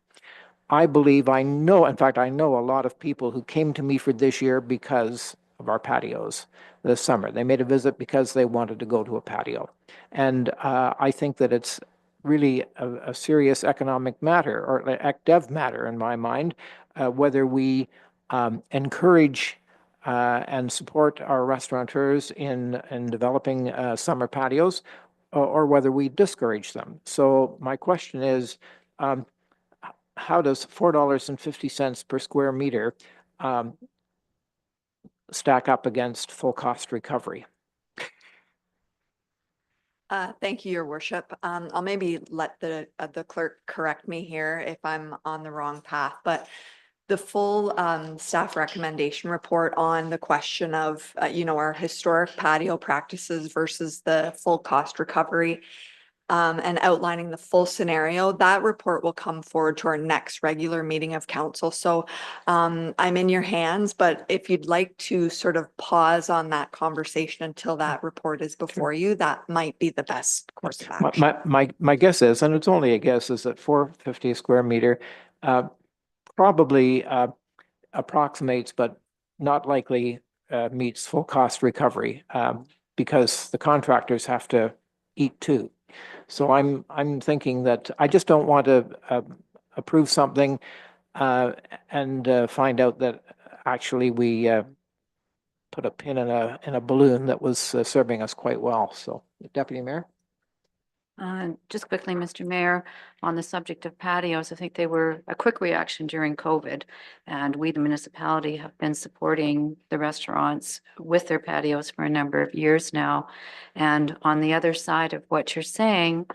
I believe I know a lot of people who came to Meaford this year because of our patios this summer. They made a visit because they wanted to go to a patio. And I think that it's really a serious economic matter or ecdev matter in my mind, whether we encourage and support our restaurateurs in developing summer patios or whether we discourage them. So my question is, how does $4.50 per square meter stack up against full cost recovery? Thank you, Your Worship. I'll maybe let the clerk correct me here if I'm on the wrong path, but the full staff recommendation report on the question of, our historic patio practices versus the full cost recovery and outlining the full scenario, that report will come forward to our next regular meeting of council. So I'm in your hands, but if you'd like to sort of pause on that conversation until that report is before you, that might be the best course of action. My guess is, and it's only a guess, is that 450 a square meter probably approximates, but not likely meets full cost recovery because the contractors have to eat too. So I'm thinking that I just don't want to approve something and find out that actually we put a pin in a balloon that was serving us quite well. So, Deputy Mayor. Just quickly, Mr. Mayor, on the subject of patios, I think they were a quick reaction during COVID. And we, the municipality, have been supporting the restaurants with their patios for a number of years now. And on the other side of what you're saying,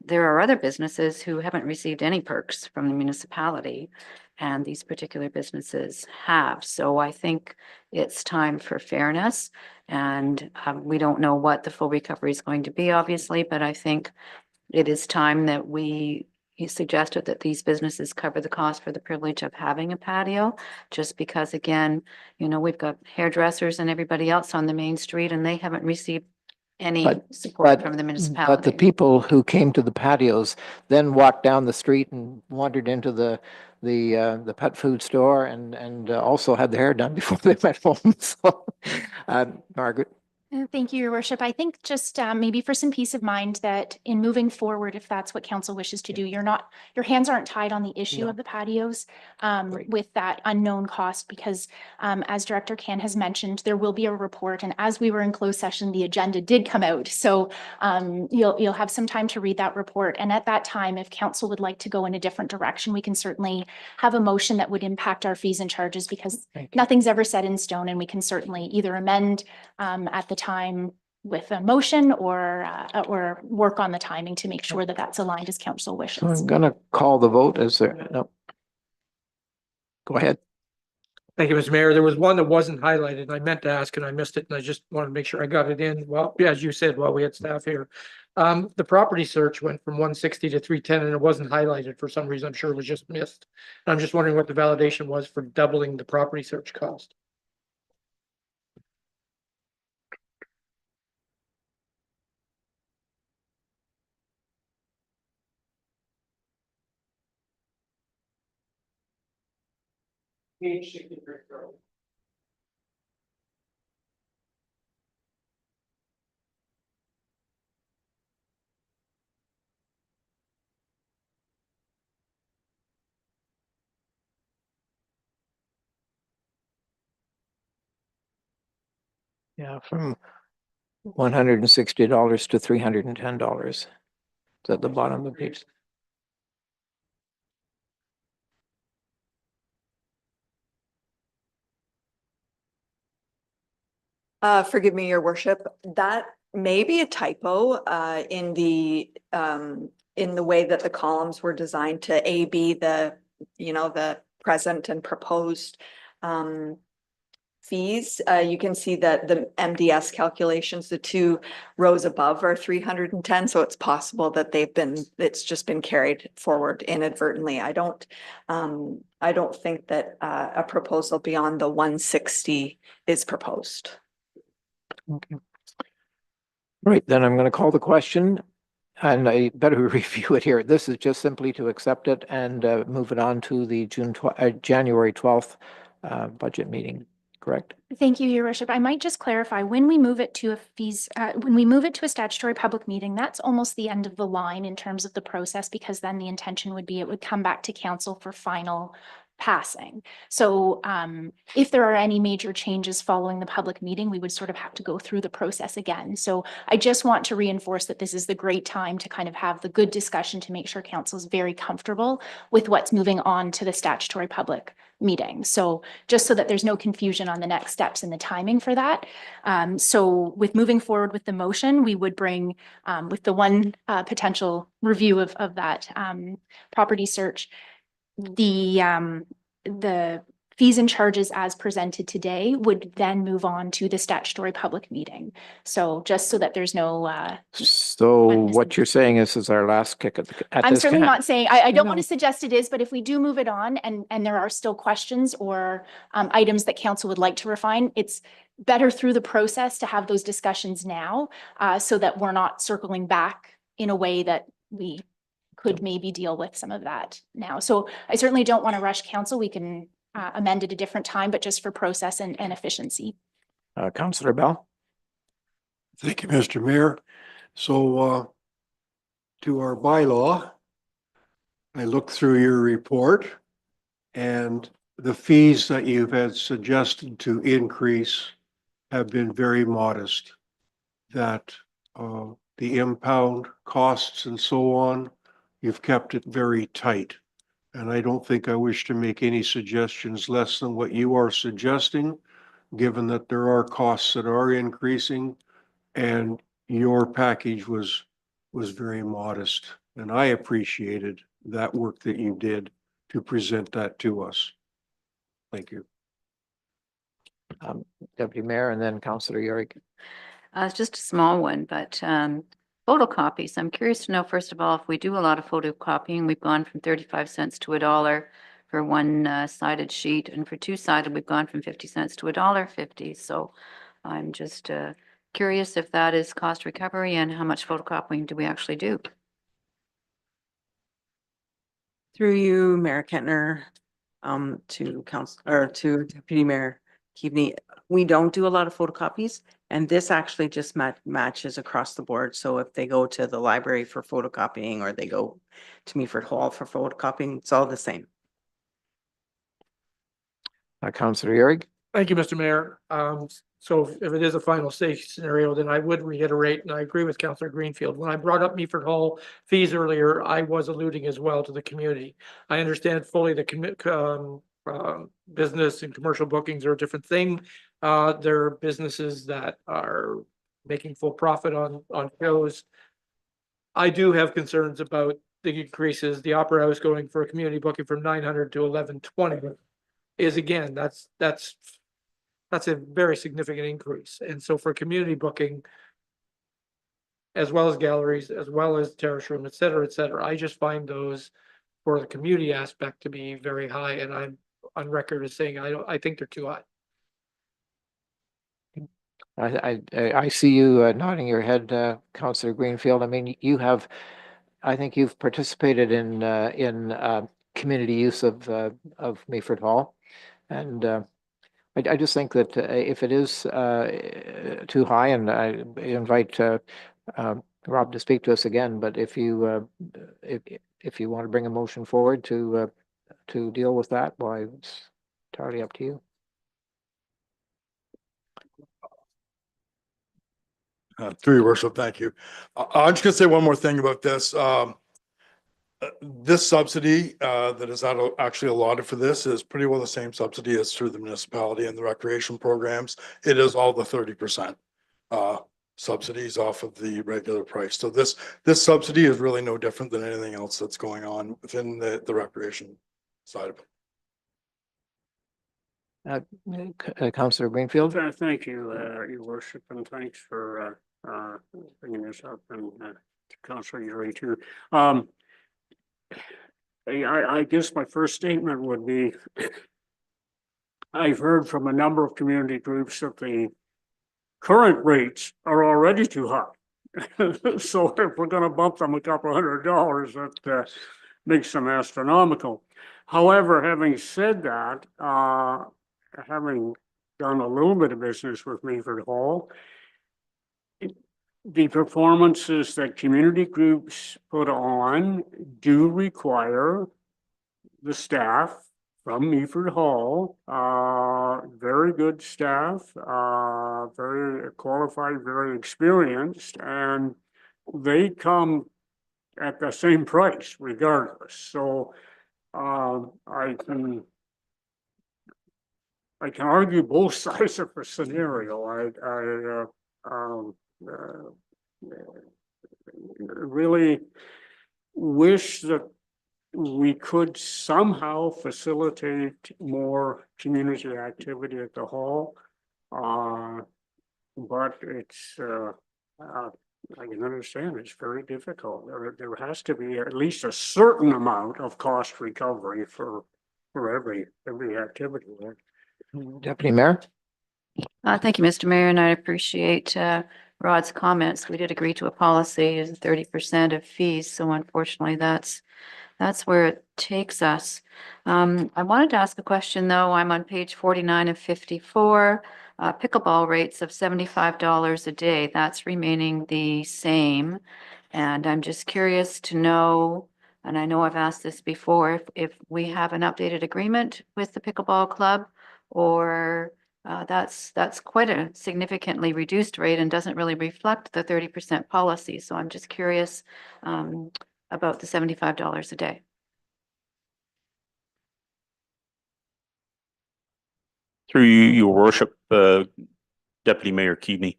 there are other businesses who haven't received any perks from the municipality. And these particular businesses have. So I think it's time for fairness. And we don't know what the full recovery is going to be, obviously, but I think it is time that he suggested that these businesses cover the cost for the privilege of having a patio, just because, again, we've got hairdressers and everybody else on the main street and they haven't received any support from the municipality. But the people who came to the patios then walked down the street and wandered into the pet food store and also had their hair done before they went home. So, Margaret. Thank you, Your Worship. I think just maybe for some peace of mind that in moving forward, if that's what council wishes to do, your hands aren't tied on the issue of the patios with that unknown cost because as Director Can has mentioned, there will be a report. And as we were in closed session, the agenda did come out. So you'll have some time to read that report. And at that time, if council would like to go in a different direction, we can certainly have a motion that would impact our fees and charges because nothing's ever set in stone and we can certainly either amend at the time with a motion or work on the timing to make sure that that's aligned as council wishes. So I'm going to call the vote. Is there? No. Go ahead. Thank you, Mr. Mayor. There was one that wasn't highlighted and I meant to ask and I missed it and I just wanted to make sure I got it in. Well, as you said, while we had staff here, the property search went from 160 to 310 and it wasn't highlighted for some reason. I'm sure it was just missed. And I'm just wondering what the validation was for doubling the property search cost. Page 63. Yeah, from $160 to $310. It's at the bottom of the page. Forgive me, Your Worship, that may be a typo in the way that the columns were designed to AB the present and proposed fees. You can see that the MDS calculations, the two rows above are 310. So it's possible that it's just been carried forward inadvertently. I don't think that a proposal beyond the 160 is proposed. Okay. Right, then I'm going to call the question and I better review it here. This is just simply to accept it and move it on to the January 12th budget meeting, correct? Thank you, Your Worship. I might just clarify, when we move it to a statutory public meeting, that's almost the end of the line in terms of the process, because then the intention would be it would come back to council for final passing. So if there are any major changes following the public meeting, we would sort of have to go through the process again. So I just want to reinforce that this is the great time to kind of have the good discussion to make sure council is very comfortable with what's moving on to the statutory public meeting. So just so that there's no confusion on the next steps and the timing for that. So with moving forward with the motion, we would bring with the one potential review of that property search, the fees and charges as presented today would then move on to the statutory public meeting. So just so that there's no So what you're saying is our last kick at I'm this certainly can. not saying, I don't want to suggest it is, but if we do move it on and there are still questions or items that council would like to refine, it's better through the process to have those discussions now so that we're not circling back in a way that we could maybe deal with some of that now. So I certainly don't want to rush council. We can amend at a different time, but just for process and efficiency. Councillor Bell? Thank you, Mr. Mayor. So, to our bylaw, I looked through your report and the fees that you've had suggested to increase have been very modest. That, the impound costs and so on, you've kept it very tight. And I don't think I wish to make any suggestions less than what you are suggesting, given that there are costs that are increasing and your package was very modest. And I appreciated that work that you did to present that to us. Thank you. Deputy Mayor and then Councillor Yorick. It's just a small one, but photocopies. I'm curious to know, first of all, if we do a lot of photocopying, we've gone from 35 cents to $1 for one sided sheet, and for two-sided, we've gone from 50 cents to $1.50. So I'm just curious if that is cost recovery and how much photocopying do we actually do? Through you, Mayor Kentner, to council or to Deputy Mayor Keaveney, we don't do a lot of photocopies, and this actually just matches across the board. So if they go to the library for photocopying or they go to Meaford Hall for photocopying, it's all the same. Councillor Yorick. Thank you, Mr. Mayor. So if it is a final say scenario, then I would reiterate, and I agree with Councillor Greenfield. When I brought up Meaford Hall fees earlier, I was alluding as well to the community. I understand fully the business and commercial bookings are a different thing. There are businesses that are making full profit on shows. I do have concerns about the increases. The Opera House going for a community booking from 900 to 1120 is, again, that's a very significant increase. And so for community booking, as well as galleries, as well as terrace room, et cetera, I just find those for the community aspect to be very high. And I'm on record as saying, I think they're too high. I see you nodding your head, Councillor Greenfield. I mean, I think you've participated in community use of Meaford Hall. And I just think that if it is too high, and I invite Rob to speak to us again, but if you want to bring a motion forward to deal with that, why, it's entirely up to you. Through your worship, thank you. I'm just gonna say one more thing about this. This subsidy that is actually allotted for this is pretty well the same subsidy as through the municipality and the recreation programs. It is all the 30% subsidies off of the regular price. So this subsidy is really no different than anything else that's going on within the recreation side of it. Councillor Greenfield. Thank you, your worship, and thanks for bringing this up, and Councillor Yuri too. I guess my first statement would be, I've heard from a number of community groups that the current rates are already too high. So if we're gonna bump them a couple $100, that makes them astronomical. However, having said that, having done a little bit of business with Meaford Hall, the performances that community groups put on do require the staff from Meaford Hall, very good staff, very qualified, very experienced, and they come at the same price regardless. So I can argue both sides of the scenario. Really wish that we could somehow facilitate more community activity at the hall. But it's, I can understand it's very difficult. There has to be at least a certain amount of cost recovery for every activity. Deputy Mayor? Thank you, Mr. Mayor, and I appreciate Rod's comments. We did agree to a policy of 30% of fees, so unfortunately, that's where it takes us. I wanted to ask a question, though. I'm on page 49 of 54. Pickleball rates of $75 a day. That's remaining the same. And I'm just curious to know, and I know I've asked this before, if we have an updated agreement with the pickleball club, or that's quite a significantly reduced rate and doesn't really reflect the 30% policy. So I'm just curious about the $75 a day. Through you, your worship, Deputy Mayor Keaveney.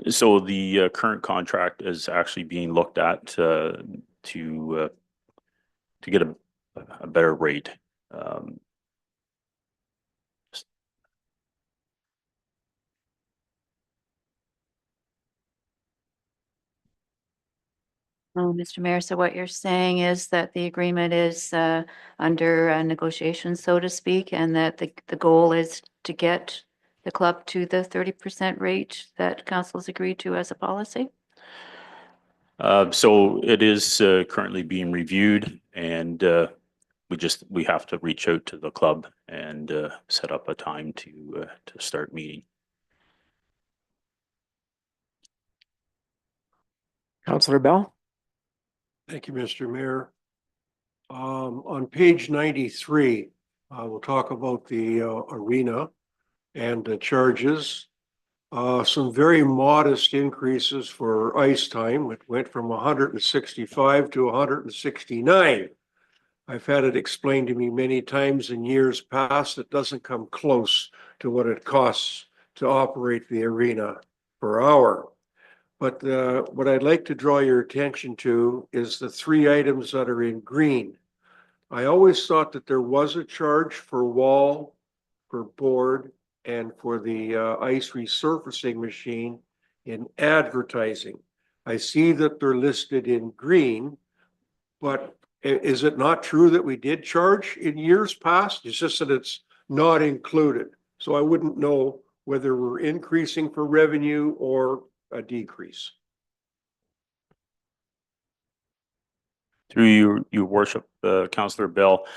So the current contract is actually being looked at to get a better rate. Oh, Mr. Mayor, so what you're saying is that the agreement is under a negotiation, so to speak, and that the goal is to get the club to the 30% rate that council's agreed to as a policy? So it is currently being reviewed, and we have to reach out to the club and set up a time to start meeting. Councillor Bell? Thank you, Mr. Mayor. On page 93, we'll talk about the arena and the charges. Some very modest increases for ice time. It went from 165 to 169. I've had it explained to me many times in years past. It doesn't come close to what it costs to operate the arena per hour. But what I'd like to draw your attention to is the three items that are in green. I always thought that there was a charge for wall, for board, and for the ice resurfacing machine in advertising. I see that they're listed in green, but is it not true that we did charge in years past? It's just that it's not included. So I wouldn't know whether we're increasing for revenue or a decrease. Through your worship, Councillor Bell,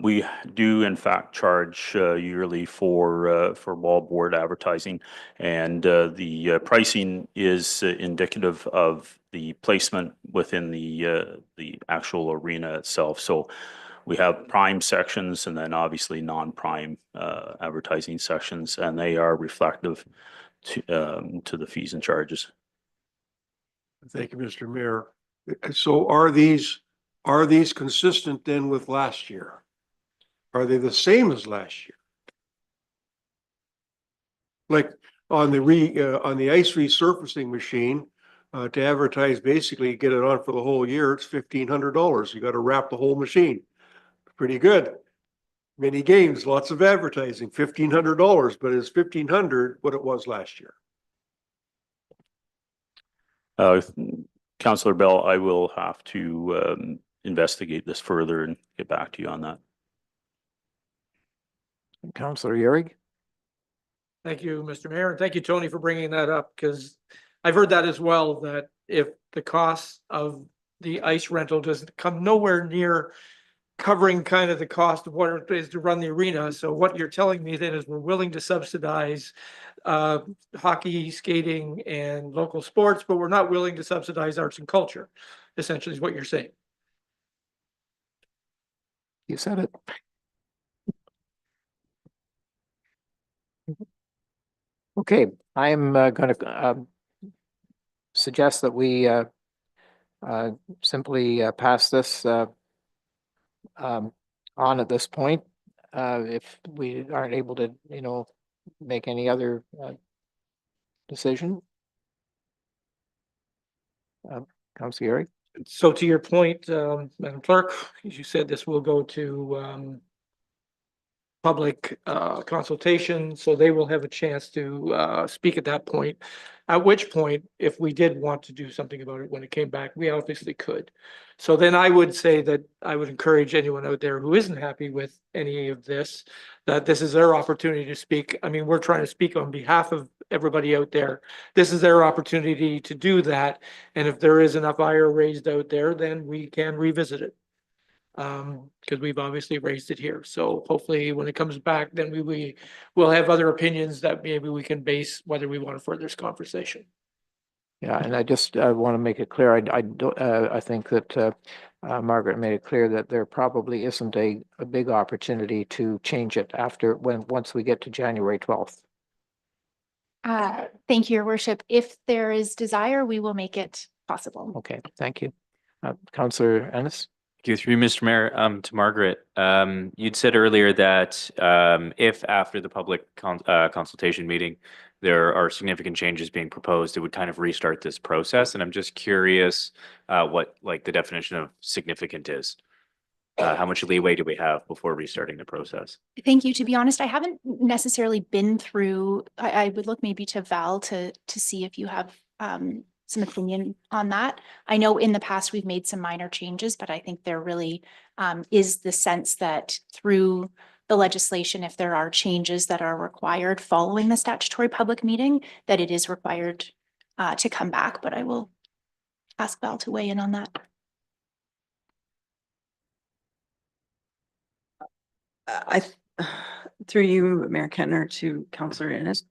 we do in fact charge yearly for wallboard advertising, and the pricing is indicative of the placement within the actual arena itself. So we have prime sections and then obviously non-prime advertising sections, and they are reflective to the fees and charges. Thank you, Mr. Mayor. So are these consistent then with last year? Are they the same as last year? Like on the ice resurfacing machine, to advertise, basically get it on for the whole year, it's $1,500. You got to wrap the whole machine. Pretty good. Many games, lots of advertising, $1,500, but it's $1,500 what it was last year. Councillor Bell, I will have to investigate this further and get back to you on that. Councillor Yerig? Thank you, Mr. Mayor, and thank you, Tony, for bringing that up, because I've heard that as well, that if the cost of the ice rental doesn't come nowhere near covering kind of the cost of what it is to run the arena. So what you're telling me then is we're willing to subsidize hockey, skating, and local sports, but we're not willing to subsidize arts and culture, essentially is what you're saying. You said it. Okay, I'm going to suggest that we simply pass this on at this point. If we aren't able to, make any other decision. Councilor Gary? So to your point, Madam Clerk, as you said, this will go to public consultation, so they will have a chance to speak at that point. At which point, if we did want to do something about it when it came back, we obviously could. So then I would say that I would encourage anyone out there who isn't happy with any of this, that this is their opportunity to speak. I mean, we're trying to speak on behalf of everybody out there. This is their opportunity to do that. And if there is enough ire raised out there, then we can revisit it. Because we've obviously raised it here. So hopefully when it comes back, then we will have other opinions that maybe we can base whether we want to further this conversation. Yeah, and I just want to make it clear, I think that Margaret made it clear that there probably isn't a big opportunity to change it once we get to January 12th. Thank you, Your Worship. If there is desire, we will make it possible. Okay, thank you. Councillor Ennis? Thank you, through Mr. Mayor, to Margaret. You'd said earlier that if after the public consultation meeting, there are significant changes being proposed, it would kind of restart this process. And I'm just curious what like the definition of significant is. How much leeway do we have before restarting the process? Thank you. To be honest, I haven't necessarily been through, I would look maybe to Val to see if you have some opinion on that. I know in the past we've made some minor changes, but I think there really is the sense that through the legislation, if there are changes that are required following the statutory public meeting, that it is required to come back, but I will ask Val to weigh in on that. Through you, Mayor Kentner, to Councillor Ennis.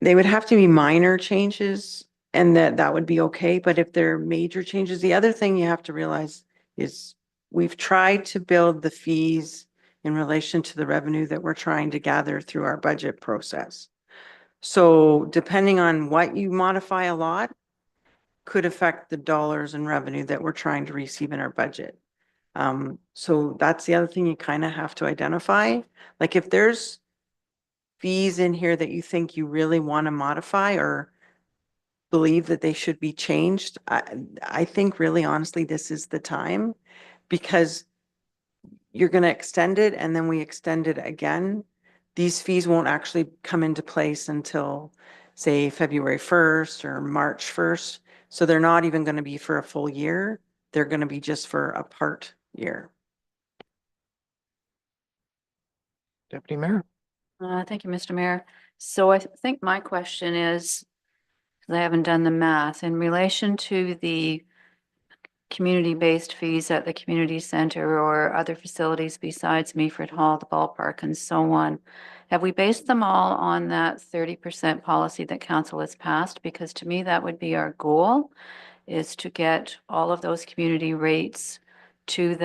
They would have to be minor changes and that would be okay. But if they're major changes, the other thing you have to realize is we've tried to build the fees in relation to the revenue that we're trying to gather through our budget process. So depending on what you modify a lot could affect the dollars in revenue that we're trying to receive in our budget. So that's the other thing you kind of have to identify. Like if there's fees in here that you think you really want to modify or believe that they should be changed, I think really honestly, this is the time because you're going to extend it and then we extend it again. These fees won't actually come into place until say February 1st or March 1st. So they're not even going to be for a full year. They're going to be just for a part year. Deputy Mayor? Thank you, Mr. Mayor. So I think my question is, 'cause I haven't done the math, in relation to the community-based fees at the community center or other facilities besides Meaford Hall, the ballpark and so on, have we based them all on that 30% policy that council has passed? Because to me, that would be our goal, is to get all of those community rates to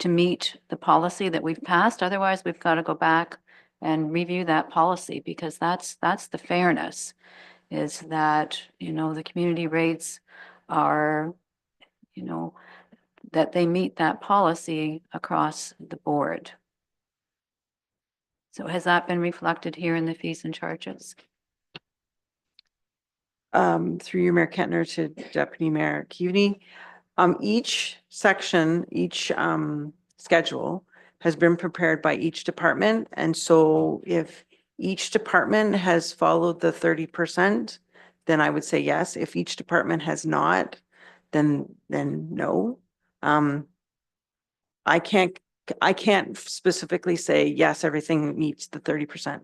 meet the policy that we've passed. Otherwise, we've got to go back and review that policy because that's the fairness, is that, the community rates are, that they meet that policy across the board. So has that been reflected here in the fees and charges? Through you, Mayor Kentner, to Deputy Mayor Cuny. Each section, each schedule has been prepared by each department. And so if each department has followed the 30%, then I would say yes. If each department has not, then no. I can't specifically say, yes, everything meets the 30%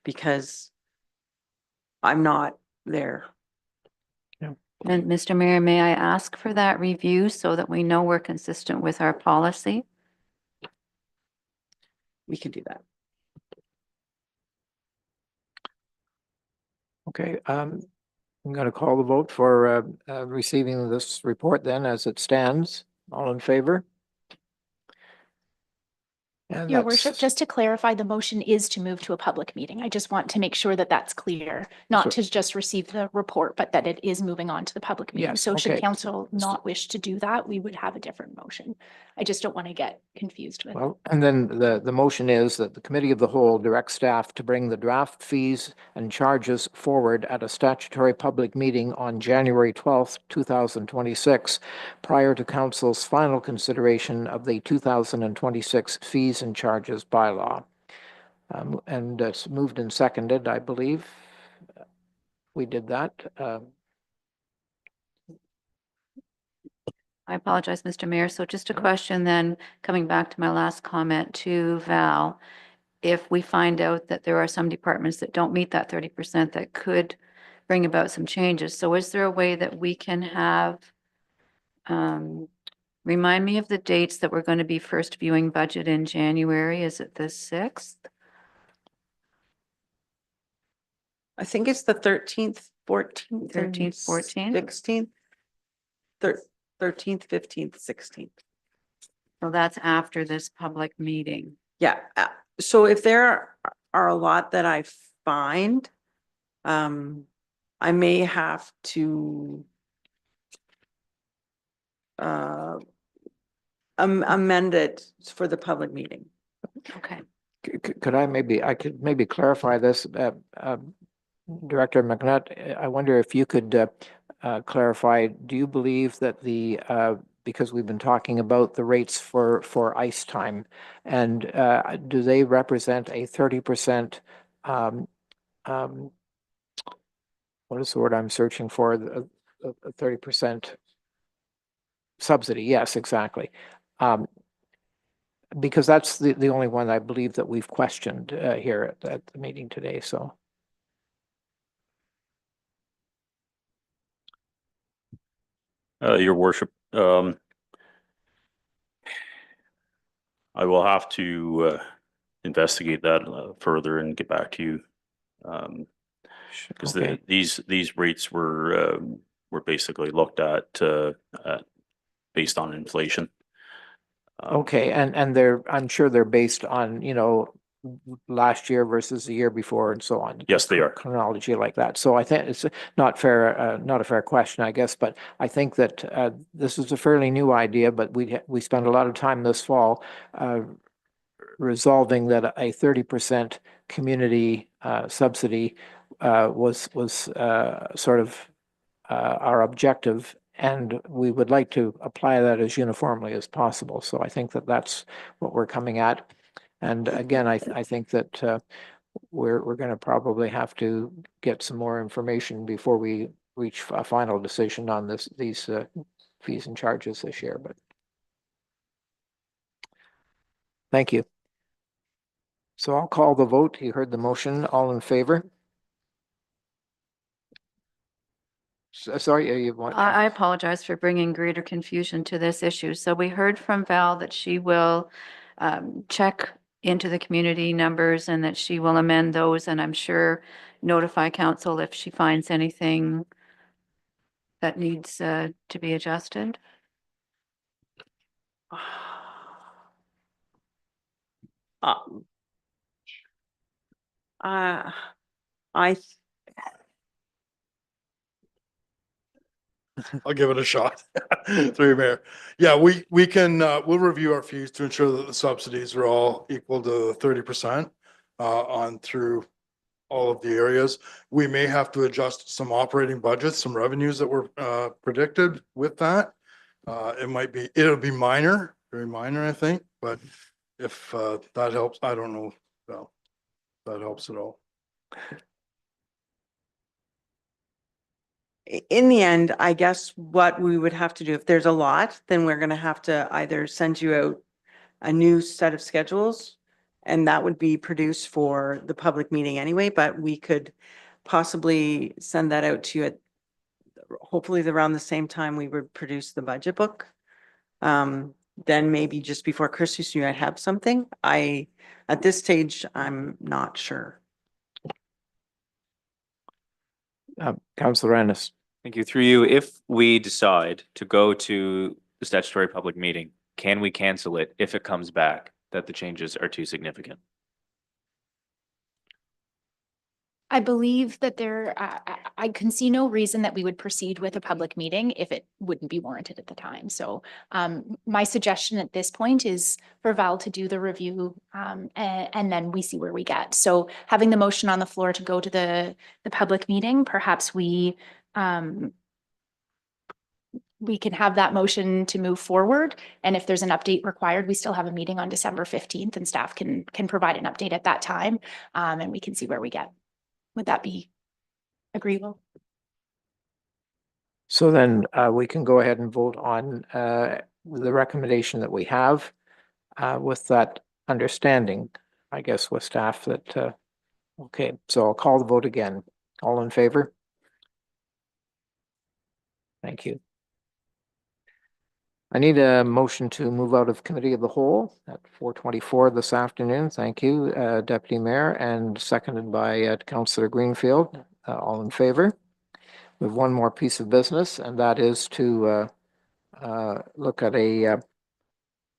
because I'm not there. And Mr. Mayor, may I ask for that review so that we know we're consistent with our policy? We can do that. Okay, I'm going to call the vote for receiving this report then as it stands. All in favor? And Your that's- worship, just to clarify, the motion is to move to a public meeting. I just want to make sure that that's clear, not to just receive the report, but that it is moving on to the public meeting. Yes, So should okay. council not wish to do that, we would have a different motion. I just don't want to get confused with. Well, and then the motion is that the committee of the whole directs staff to bring the draft fees and charges forward at a statutory public meeting on January 12th, 2026, prior to council's final consideration of the 2026 fees and charges bylaw. And it's moved and seconded, I believe. We did that. I apologize, Mr. Mayor. So just a question then, coming back to my last comment to Val. If we find out that there are some departments that don't meet that 30%, that could bring about some changes. So is there a way that we can have, remind me of the dates that we're going to be first viewing budget in January? Is it the 6th? I think it's the 13th, 14th. 13th, 14th? 16th. 13th, 15th, 16th. So that's after this public meeting. Yeah, so if there are a lot that I find, I may have to amend it for the public meeting. Okay. Could I could maybe clarify this, Director McNutt, I wonder if you could clarify, do you believe that because we've been talking about the rates for ice time, and do they represent a 30%, what is the word I'm searching for? A 30% subsidy, yes, exactly. Because that's the only one I believe that we've questioned here at the meeting today, so. Your worship, I will have to investigate that further and get back to you. Because Okay. these rates were basically looked at based on inflation. Okay, and I'm sure they're based on, last year versus the year before and so on. Yes, they are. Chronology like that. So I think it's not a fair question, I guess, but I think that this is a fairly new idea, but we spent a lot of time this fall resolving that a 30% community subsidy was sort of our objective, and we would like to apply that as uniformly as possible. So I think that that's what we're coming at. And again, I think that we're going to probably have to get some more information before we reach a final decision on these fees and charges this year. But thank you. So I'll call the vote. You heard the motion. All in favor? Sorry, you want? I apologize for bringing greater confusion to this issue. So we heard from Val that she will check into the community numbers and that she will amend those, and I'm sure notify council if she finds anything that needs to be adjusted. I I'll give it a shot. Through you, Mayor. Yeah, we can, we'll review our fees to ensure that the subsidies are all equal to 30% on through all of the areas. We may have to adjust some operating budgets, some revenues that were predicted with that. It'll be minor, very minor, I think, but if that helps, I don't know, well, that helps at all. in the end, I guess what we would have to do, if there's a lot, then we're gonna have to either send you out a new set of schedules, and that would be produced for the public meeting anyway, but we could possibly send that out to you at hopefully around the same time we would produce the budget book. Then maybe just before Christmas, you might have something. At this stage, I'm not sure. Councillor Ennis. Thank you. Through you, if we decide to go to the statutory public meeting, can we cancel it if it comes back that the changes are too significant? I believe that I can see no reason that we would proceed with a public meeting if it wouldn't be warranted at the time. So my suggestion at this point is for Val to do the review and then we see where we get. So having the motion on the floor to go to the public meeting, perhaps we can have that motion to move forward. And if there's an update required, we still have a meeting on December 15th and staff can provide an update at that time and we can see where we get. Would that be agreeable? So then we can go ahead and vote on the recommendation that we have with that understanding, I guess, with staff that, okay, so I'll call the vote again. All in favor? Thank you. I need a motion to move out of committee of the whole at 4:24 this afternoon. Thank you, Deputy Mayor, and seconded by Councillor Greenfield. All in favor? We have one more piece of business, and that is to look at a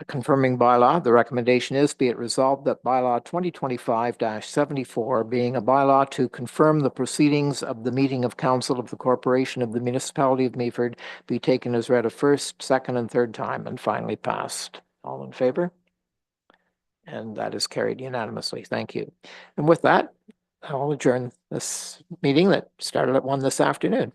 confirming bylaw. The recommendation is be it resolved that bylaw 2025-74, being a bylaw to confirm the proceedings of the meeting of council of the corporation of the municipality of Meaford, be taken as read a first, second, and third time and finally passed. All in favor? And that is carried unanimously. Thank you. And with that, I'll adjourn this meeting that started at 1 this afternoon.